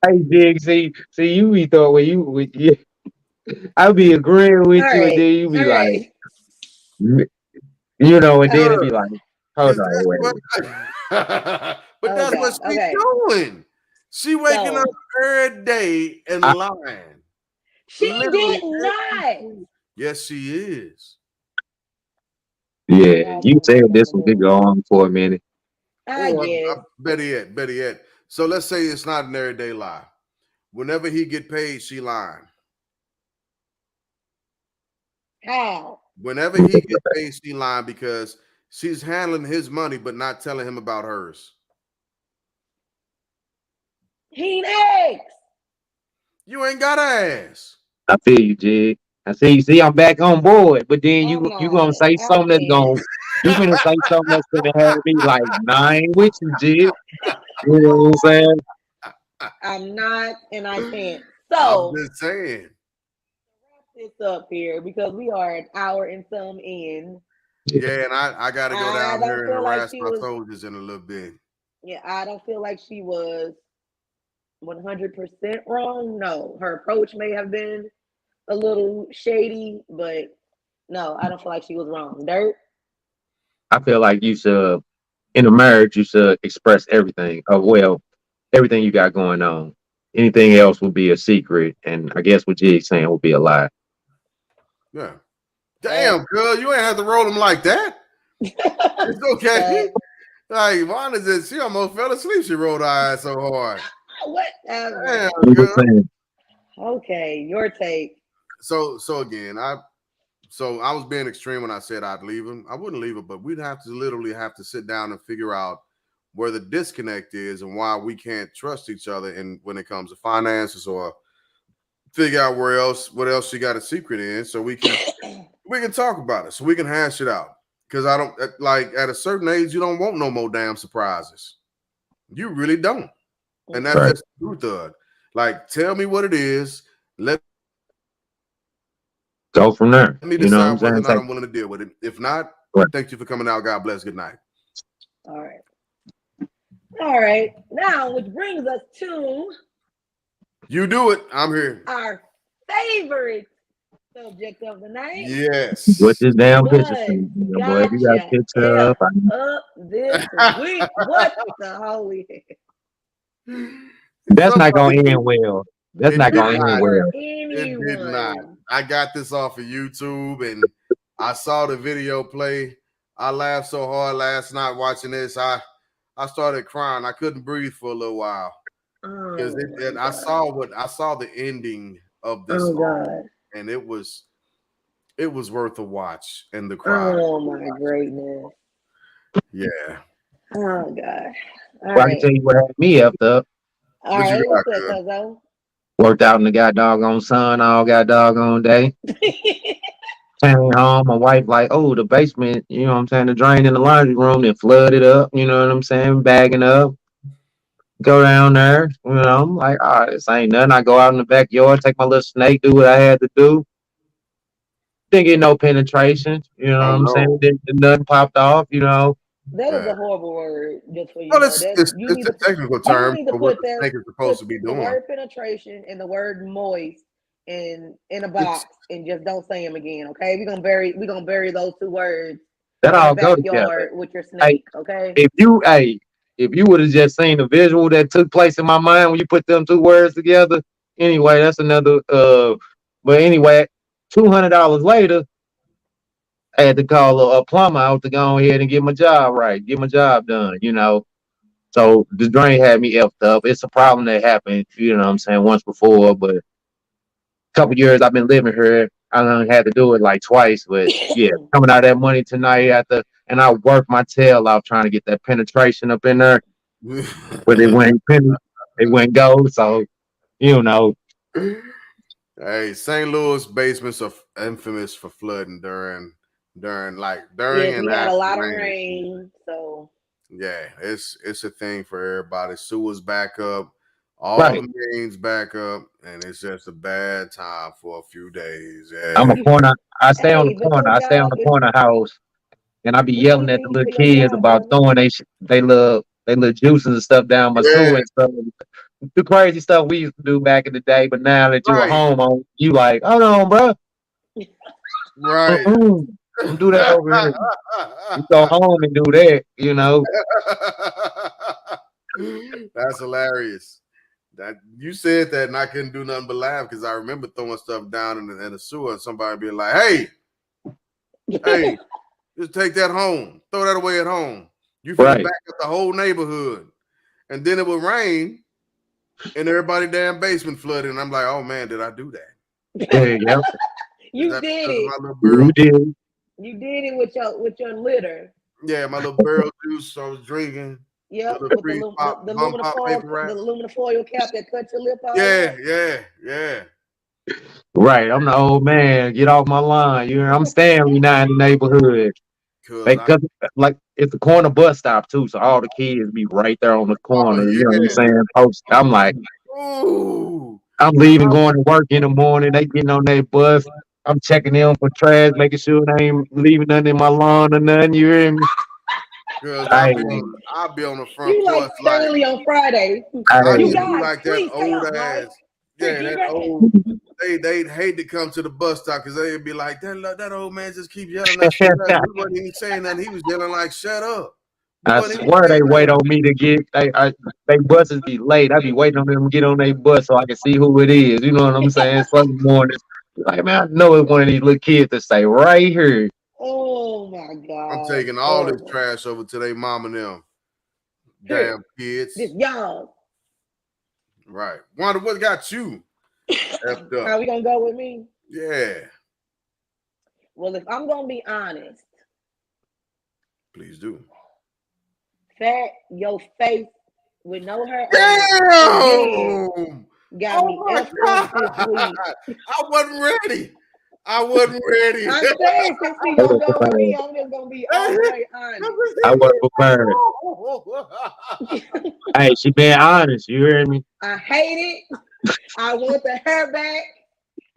Hey, Dig, see, you be thought when yeah, I be agreeing All with you, and right. then you be All like, right. and then it Girl, be like, hold because on, that's wait. what. But Oh that's what God. she's Okay. doing. She waking up So every day and I, lying. she Literally did not. every. Yes, she is. yeah, Y'all you know said what I'm this gonna one could do. go on for a minute. I Or guess. better yet, better yet. So let's say it's not an everyday lie. Whenever he get paid, she lying. How? Whenever he get paid, she lying because she's handling his money but not telling him about hers. He ain't asked. You ain't got to ask. I feel you, Jig. I see, I'm back on board, but then I'm you not. gonna say I something that's can't. gonna you gonna say something that's gonna have me like, nah, I ain't with you, Jig. You know what I'm saying? I'm not, and I can't. I'm So just saying. wrap this up here because we are an hour and some in. Yeah, and I got to go I down don't here and feel like harass she my was. soldiers in a little bit. Yeah, I don't feel like she was 100% wrong. No, her approach may have been a little shady, but no, I don't feel like she was wrong. Dirt. I feel like you should in a marriage you should express everything. Everything you got going on. Anything else would be a secret, and I guess what Jig's saying would be a lie. Yeah. Facts. Damn, girl, you ain't have to roll them like that. It's okay. Facts. Like, why is it? She almost fell asleep. She rolled her eyes so hard. Whatever. Damn, You were girl. saying, Okay, your take. So again, I was being extreme when I said I'd leave him. I wouldn't leave him, but we'd have to literally have to sit down and figure out where the disconnect is and why we can't trust each other. And when it comes to finances, or figure out what else she got a secret in, so we can talk about it, so we can hash it out. Because I don't like at a certain age, you don't want no more damn surprises. You really don't, and that's Mm-mm. right. just the truth of it. Like, tell me what it is. Let me decide whether or not I'm willing to deal with it. Go from If there. not, You know what I'm saying? thank It's you for like, coming out. God bless. Good night. right. All right. All right. Now, which brings us to You do it. I'm here. our favorite subject of the night. What Yes. this damn picture What thing, boy? If you got a gotcha picture F up, I up this week? What the holy heck? that's not Somebody gonna end did. well. That's It not did gonna end Not not. for well. It did not. anyone. I got this off of YouTube and I saw the video play. I laughed so hard last night watching this. I started crying. I couldn't breathe for a little while because Oh it. my And god. I saw the ending of this Oh all, god. and it was worth a watch and the cry. Oh my greatness. Yeah. Oh god. All Well, I can right. tell you what had me effed up. All What you right. got, What's up, cuz? Cuzzo? Worked out in the got doggone sun all got doggone day. Came home, my wife like, oh, the basement, you know what I'm saying, the drain in the laundry room, then flooded up, you know what I'm saying, bagging up. Go down there, you know, I'm like, ah, this ain't nothing. I go out in the backyard, take my little snake, do what I had to do. Didn't get no penetration, you know what Oh I'm saying? no. Didn't nothing popped off, you know. That is Yeah. a horrible word, just for you Well, know. it's That it's you it's need a to technical you term need to for what put the that snake is put supposed to be the doing. word penetration and the word moist in a It's box and just don't say them again. Okay, we're gonna bury those two words That in the all go together. backyard with your Hey, snake. Okay. if you hey, if you would have just seen the visual that took place in my mind when you put them two words together, anyway, that's another but anyway, $200 later, I had to call a plumber out to go ahead and get my job right, get my job done, you know. So the drain had me effed up. It's a problem that happened, you know what I'm saying, once before, but a couple years I've been living here. I done had to do it like twice, but yeah, coming out of that money tonight after, and I worked my tail off trying to get that penetration up in there, but it went gold. So you know, Hey, St. Louis basements are infamous for flooding during Yes, and we had a after lot of rainy season. rain, so Yeah, it's a thing for everybody. Sewers back up, all right? the mains back up, and it's just a bad time for a few days. I'm a Yeah. you. corner. I stay on the Hey, but corner. your I stay on job the is corner house, and I be we yelling at keeping the you little to your kids job, about brother. throwing they little juices and stuff down my sewer Yeah, and stuff. The crazy stuff we used to do back in the day, but now that you a right, homeowner, you like, hold on, bro. right. Mm-mm. Don't do that over here. You go home and do that, you know. That's hilarious. That you said that, and I couldn't do nothing but laugh because I remember throwing stuff down in the sewer, and somebody being like, hey, just take that home, throw that away at home. You finna Right. back up the whole neighborhood, and then it would rain, and everybody damn basement flooded, and I'm like, oh man, did I do that? Yeah, yep. Is You that did because of it. my little You barrel? did. You did it with your litter. Yeah, my little barrel juice I was drinking, the Yep, little with freeze pop, the bum aluminum pop foil paper wrap. the aluminum foil cap that cut your lip all Yeah, up. yeah, yeah. Right. I'm the old man. Get off my line. You know, I'm Stanley now in the neighborhood. Cause Like, I, cause like it's a corner bus stop too, so all the kids be right there on the oh corner. You know what I'm yeah, saying? Post. I'm like, ooh, I'm leaving, going to work in the morning. They getting on their bus. I'm checking in for trash, making sure they ain't leaving nothing in my lawn or nothing. You hear me? cause Hey, I'll be on the front You like porch like Stanley on Friday. I You hey, just be guys, like that please stay old up, right? ass, yeah, Freaky that red. old. They'd hate to come to the bus stop because they'd be like, that old man just keep yelling at us. We wasn't even saying nothing. He was yelling like, shut up. We I wasn't even swear saying they wait nothing. on me to get they buses be late. I be waiting on them to get on their bus so I can see who it is. You know what I'm saying? Some mornings, like man, I know it's one of these little kids that stay right here. Oh my I'm God. taking all this Horrible. trash over to their mom and them. Damn This kids. y'all. Right. Wanda, what got you effed How up? we gonna go with me? Yeah. Well, if I'm gonna be honest, Please do. fat your face with no hair on it again Damn! got Oh me my effed up this God! week. I wasn't ready. I wasn't ready. I'm saying since we I gonna wasn't go with me, prepared. I'm just gonna be all the way honest. I wasn't prepared. Hey, she being honest. You hear me? I hate it. I want the hair back.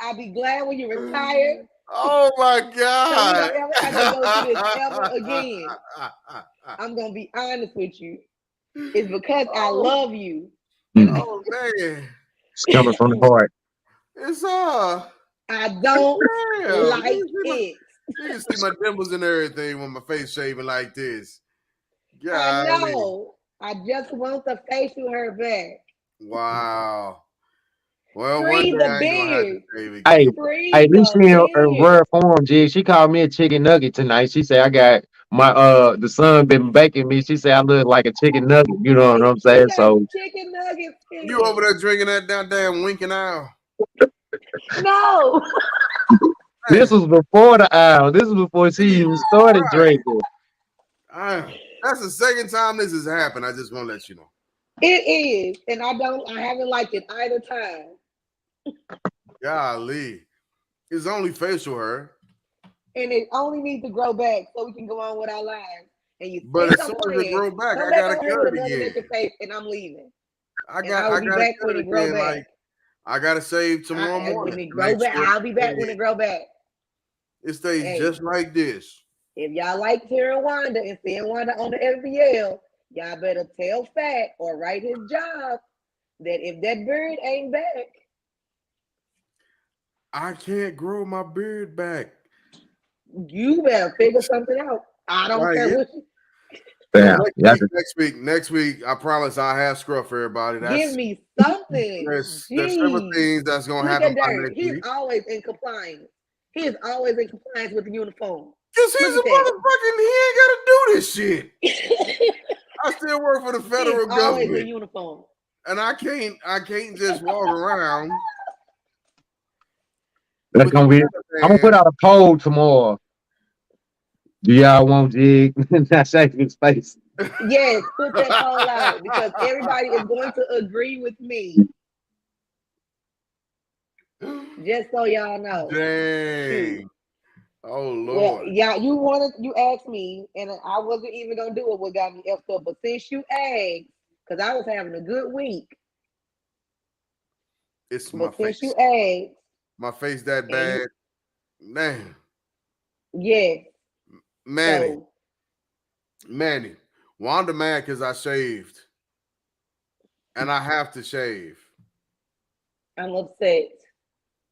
I'll be glad when you retire. Oh my So we God! don't ever have to go through this ever again. I'm gonna be honest with you. It's because I Oh, love you. oh man, It's coming from the heart. it's I don't damn. like it. You can see my dimples and everything when my face shaving like this. I Golly. know. I just want the facial hair back. Wow. Well, one Free day the I ain't gonna have to beard. shave Hey, again. hey, Free at least the she in a beard. rare form, G. She called me a chicken nugget tonight. She said I got my the son been baking me. She said I look like a chicken nugget. You know what I'm She saying? got So chicken nuggets You over in. there drinking that damn winking owl? No. this was before the hour. This was before she Jesus even started Christ. drinking. That's the second time this has happened. I just want to let you know. It is. And I haven't liked it either time. Golly. It's only facial hair. And it only needs to grow back so we can go on with our lives. And you But think as I'm soon as it playing, grow back, come I back gotta on here cut with it another again. naked face and I'm leaving. I And I will be gotta back cut when it it grow again. back. Like I gotta save tomorrow When morning it to grow make back, sure I'll be back when it grow back. it stays Hey, just like this. if y'all like hearing Wanda and seeing Wanda on the SYL, y'all better tell Fat or write his job that if that bird ain't back, I can't grow my beard back. you better figure something out. I don't Like care it, what you so Damn. Yeah, next week, I promise I have scruff for everybody. give me something. There's several Jeez. things that's gonna Look happen at by Dirt. next He's week. always in compliance. He is always in compliance with the uniform. Cause he's Look a at that. motherfucking, he ain't gotta do this shit. I still work for the He's federal always in government. uniform. And I can't just walk around that's with gonna the be. I'm gonna put weather out a poll tomorrow. Do y'all want Jig? Not shaking his face. Yes, put that poll out because everybody is going to agree with me. Just so y'all know. Shoot. Dang. Oh Well, Lord. yeah, you asked me, and I wasn't even gonna do it. What got me effed up? But since you asked, because I was having a good week. It's my But since you face. asked, My face that and bad. Man. yes, Manny. so Manny. Wanda mad because I shaved. And I have to shave. I'm upset.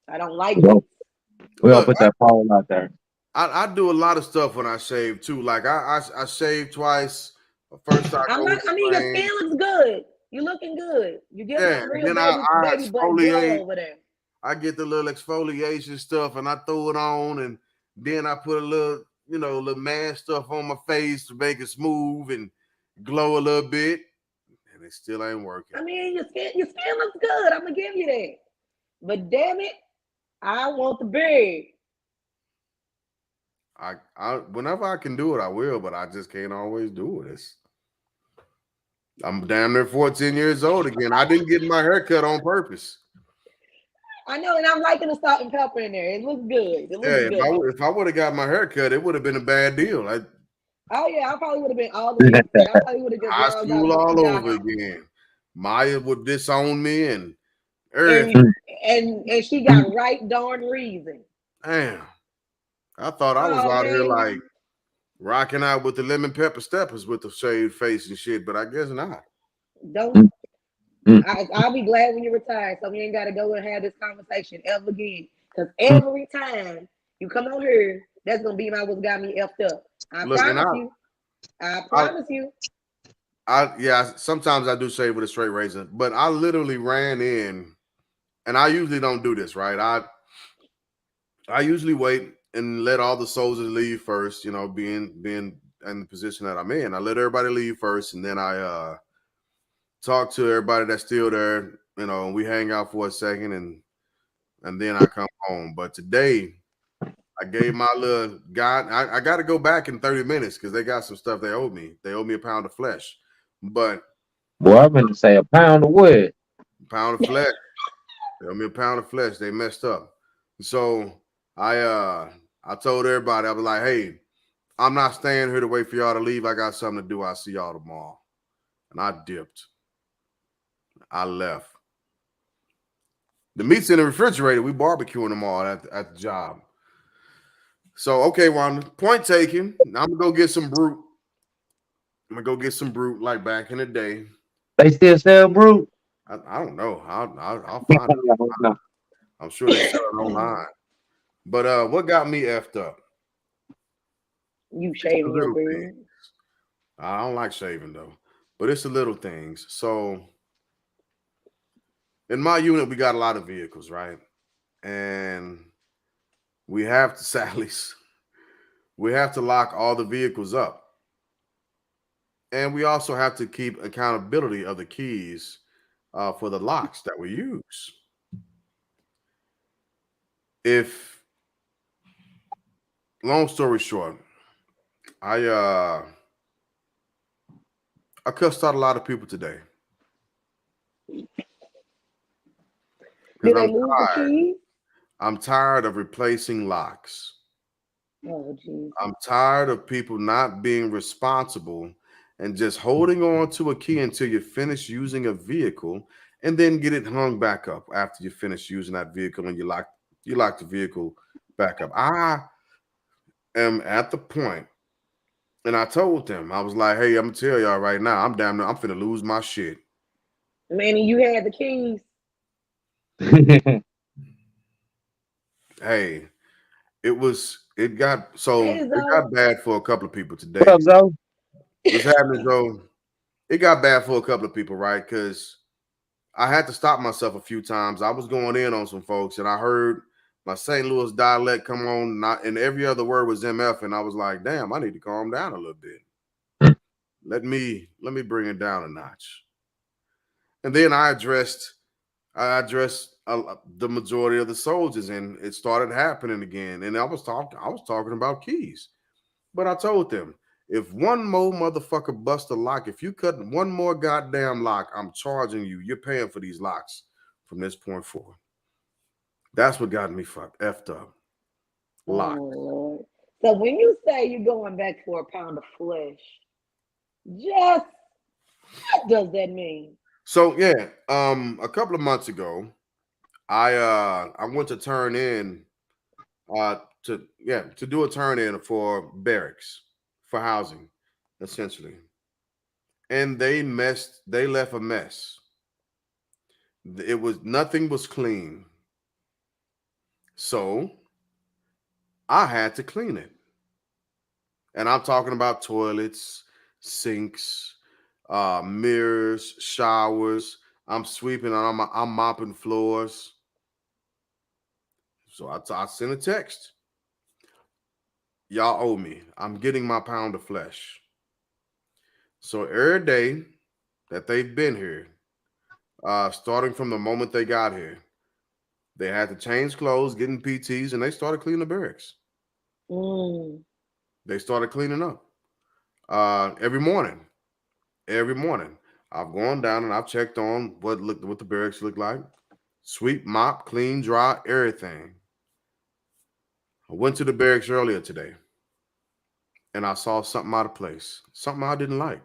I don't like We're it. gonna Look, put that poll out there. I do a lot of stuff when I shave too. Like I shave twice. First I I'm go not. with I mean, your spray. skin looks good. You looking good. You giving Yeah, that and real then I baby butt glow exfoliate. over there. I get the little exfoliation stuff and I throw it on, and then I put a little, little man stuff on my face to make it smooth and glow a little bit, and it still ain't working. I mean, your skin looks good. I'm gonna give you that. But damn it, I want the beard. I whenever I can do it, I will, but I just can't always do it. I'm damn near 14 years old again. I didn't get my hair cut on purpose. I know, and I'm liking the salt and pepper in there. It looks good. It looks Yeah, good. if I would have got my hair cut, it would have been a bad deal. Oh yeah, I probably would have been all the way upset. I probably would have just High logged out school and went to all over job. again. Maya would disown me and And everything. and she got right darn reason. Damn. I thought I was Oh out here man, like rocking out with the lemon pepper steppers with the shaved face and shit, but I guess not. don't Mm. I'll be glad when you retire, so we ain't got to go and have this conversation ever again. Because every time you come on here, that's gonna be what got me effed up. I Look, and promise you. I I, promise you. yeah, sometimes I do shave with a straight razor, but I literally ran in, and I usually don't do this, right? I usually wait and let all the soldiers leave first, being in the position that I'm in. I let everybody leave first, and then talk to everybody that's still there. You know, we hang out for a second, and then I come home. But today, I gave my little guy. I got to go back in 30 minutes because they got some stuff they owe me. They owe me a pound of flesh, but Boy, I'm gonna say a pound of wood. pound of flesh. They owe me a pound of flesh. They messed up. So I told everybody, I was like, hey, I'm not staying here to wait for y'all to leave. I got something to do. I'll see y'all tomorrow. And I dipped. I left. The meat's in the refrigerator. We barbecuing them all at the job. So, okay, Wanda, point taken. Now I'm going to go get some brute. I'm going to go get some brute like back in the day. They still sell brute. I don't know. I'll find it. I'm sure they sell it online. But what got me effed up? You shaving your beard? I don't like shaving though, but it's the little things. So in my unit, we got a lot of vehicles, right? And we have to sadly, we have to lock all the vehicles up. And we also have to keep accountability of the keys for the locks that we use. If, long story short, I cussed out a lot of people today. Did they lose the keys? I'm tired of replacing locks. Oh, geez. I'm tired of people not being responsible and just holding on to a key until you finish using a vehicle and then get it hung back up after you finish using that vehicle and you lock the vehicle back up. I am at the point, and I told them, I was like, hey, I'm gonna tell y'all right now, I'm finna lose my shit. Manny, you had the keys. Hey, it got bad for a couple of people today. What up, Zoe? What's happening, Zoe? It got bad for a couple of people, right? Because I had to stop myself a few times. I was going in on some folks, and I heard my St. Louis dialect come on, and every other word was MF, and I was like, damn, I need to calm down a little bit. Let me bring it down a notch. And then I addressed the majority of the soldiers, and it started happening again. And I was talking about keys, but I told them, if one more motherfucker bust a lock, if you cut one more goddamn lock, I'm charging you. You're paying for these locks from this point forward. That's what got me effed up. Lock. Oh, Lord. So when you say you're going back for a pound of flesh, just what does that mean? So yeah, a couple of months ago, I went to turn in to do a turn in for barracks for housing, essentially. And they left a mess. Nothing was clean. So I had to clean it. And I'm talking about toilets, sinks, mirrors, showers. I'm sweeping and I'm mopping floors. So I sent a text. Y'all owe me. I'm getting my pound of flesh. So every day that they've been here, starting from the moment they got here, they had to change clothes, get in PTs, and they started cleaning the barracks. They started cleaning up every morning. Every morning, I've gone down and I've checked on what the barracks look like. Sweep, mop, clean, dry, everything. I went to the barracks earlier today, and I saw something out of place, something I didn't like.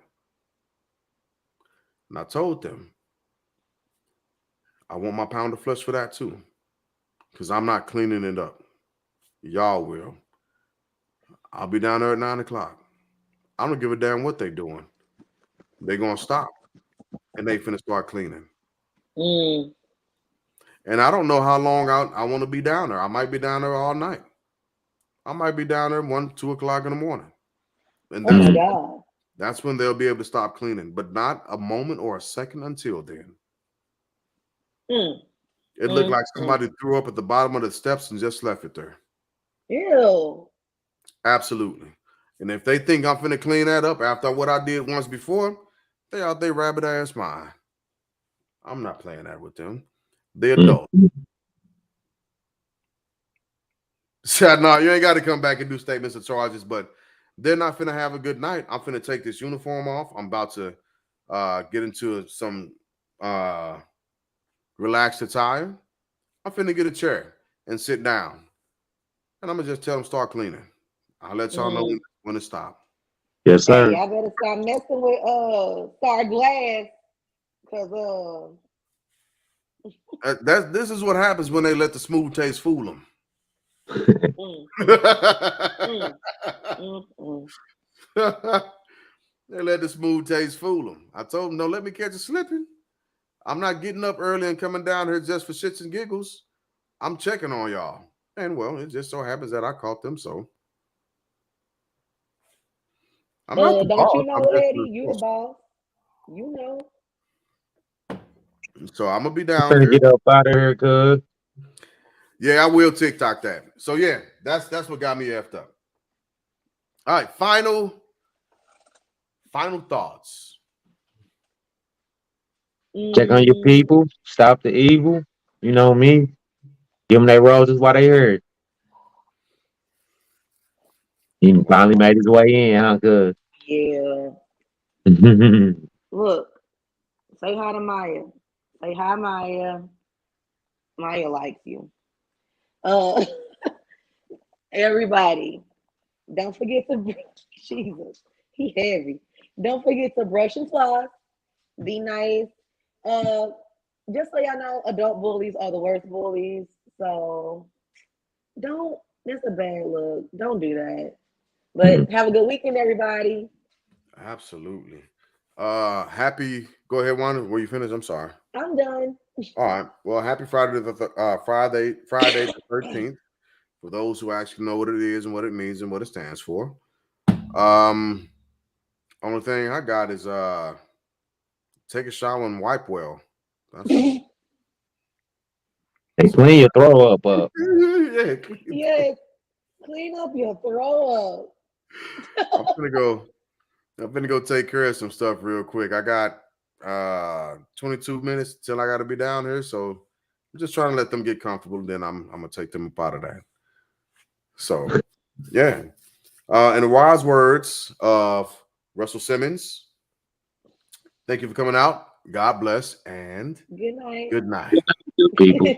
And I told them, I want my pound of flesh for that too, because I'm not cleaning it up. Y'all will. I'll be down there at 9 o'clock. I don't give a damn what they're doing. They're going to stop, and they finna start cleaning. And I don't know how long I want to be down there. I might be down there all night. I might be down there 1, 2 o'clock in the morning. And that's when they'll be able to stop cleaning, but not a moment or a second until then. It looked like somebody threw up at the bottom of the steps and just left it there. Ew. Absolutely. And if they think I'm finna clean that up after what I did once before, they out there rabbit ass mine. I'm not playing that with them. They're Mm. adults. So, no, you ain't got to come back and do statements of charges, but they're not finna have a good night. I'm finna take this uniform off. I'm about to get into some relaxed attire. I'm finna get a chair and sit down. And I'm gonna just tell them start cleaning. I'll let y'all know Mm. when to stop. Yes, Hey, sir. y'all better stop messing with Star Glass, cause This is what happens when they let the smooth taste fool them. mm, mm, mm, mm. They let the smooth taste fool them. I told them, don't let me catch you slipping. I'm not getting up early and coming down here just for shits and giggles. I'm checking on y'all. And well, it just so happens that I caught them. So I'm not the Don't you boss. I'm know, just Eddie? the You the enforcer. boss. You know. So I'm gonna be I'm down finna here. get up out of here, cuz. Yeah, I will TikTok that. So yeah, that's what got me effed up. All right, final thoughts. Check on your Mm, people. Stop the evil. You know me. Give them their roses while they heard. He finally Wow. made his way in, huh, cuz? yeah. Look, say hi to Maya. Say hi, Maya. Maya likes you. Uh, everybody, don't forget to brush. Jesus, he heavy. Don't forget to brush and floss. Be nice. Uh, just so y'all know, adult bullies are the worst bullies. So don't. That's a bad look. Don't do that. But have a good weekend, everybody. Absolutely. Happy. Go ahead, Wanda. Were you finished? I'm sorry. I'm done. All right. Well, happy Friday Friday the 13th. For those who actually know what it is and what it means and what it stands for. Um, only thing I got is take a shower and wipe well. That's all. Hey, So clean your throw up. yeah, Yes, clean up your throw I'm up. gonna go. I'm gonna go take care of some stuff real quick. I got 22 minutes till I gotta be down here, so I'm just trying to let them get comfortable. Then I'm gonna take them up out of that. So yeah. In the wise words of Russell Simmons, thank you for coming out. God bless and Good night. good night. Good people.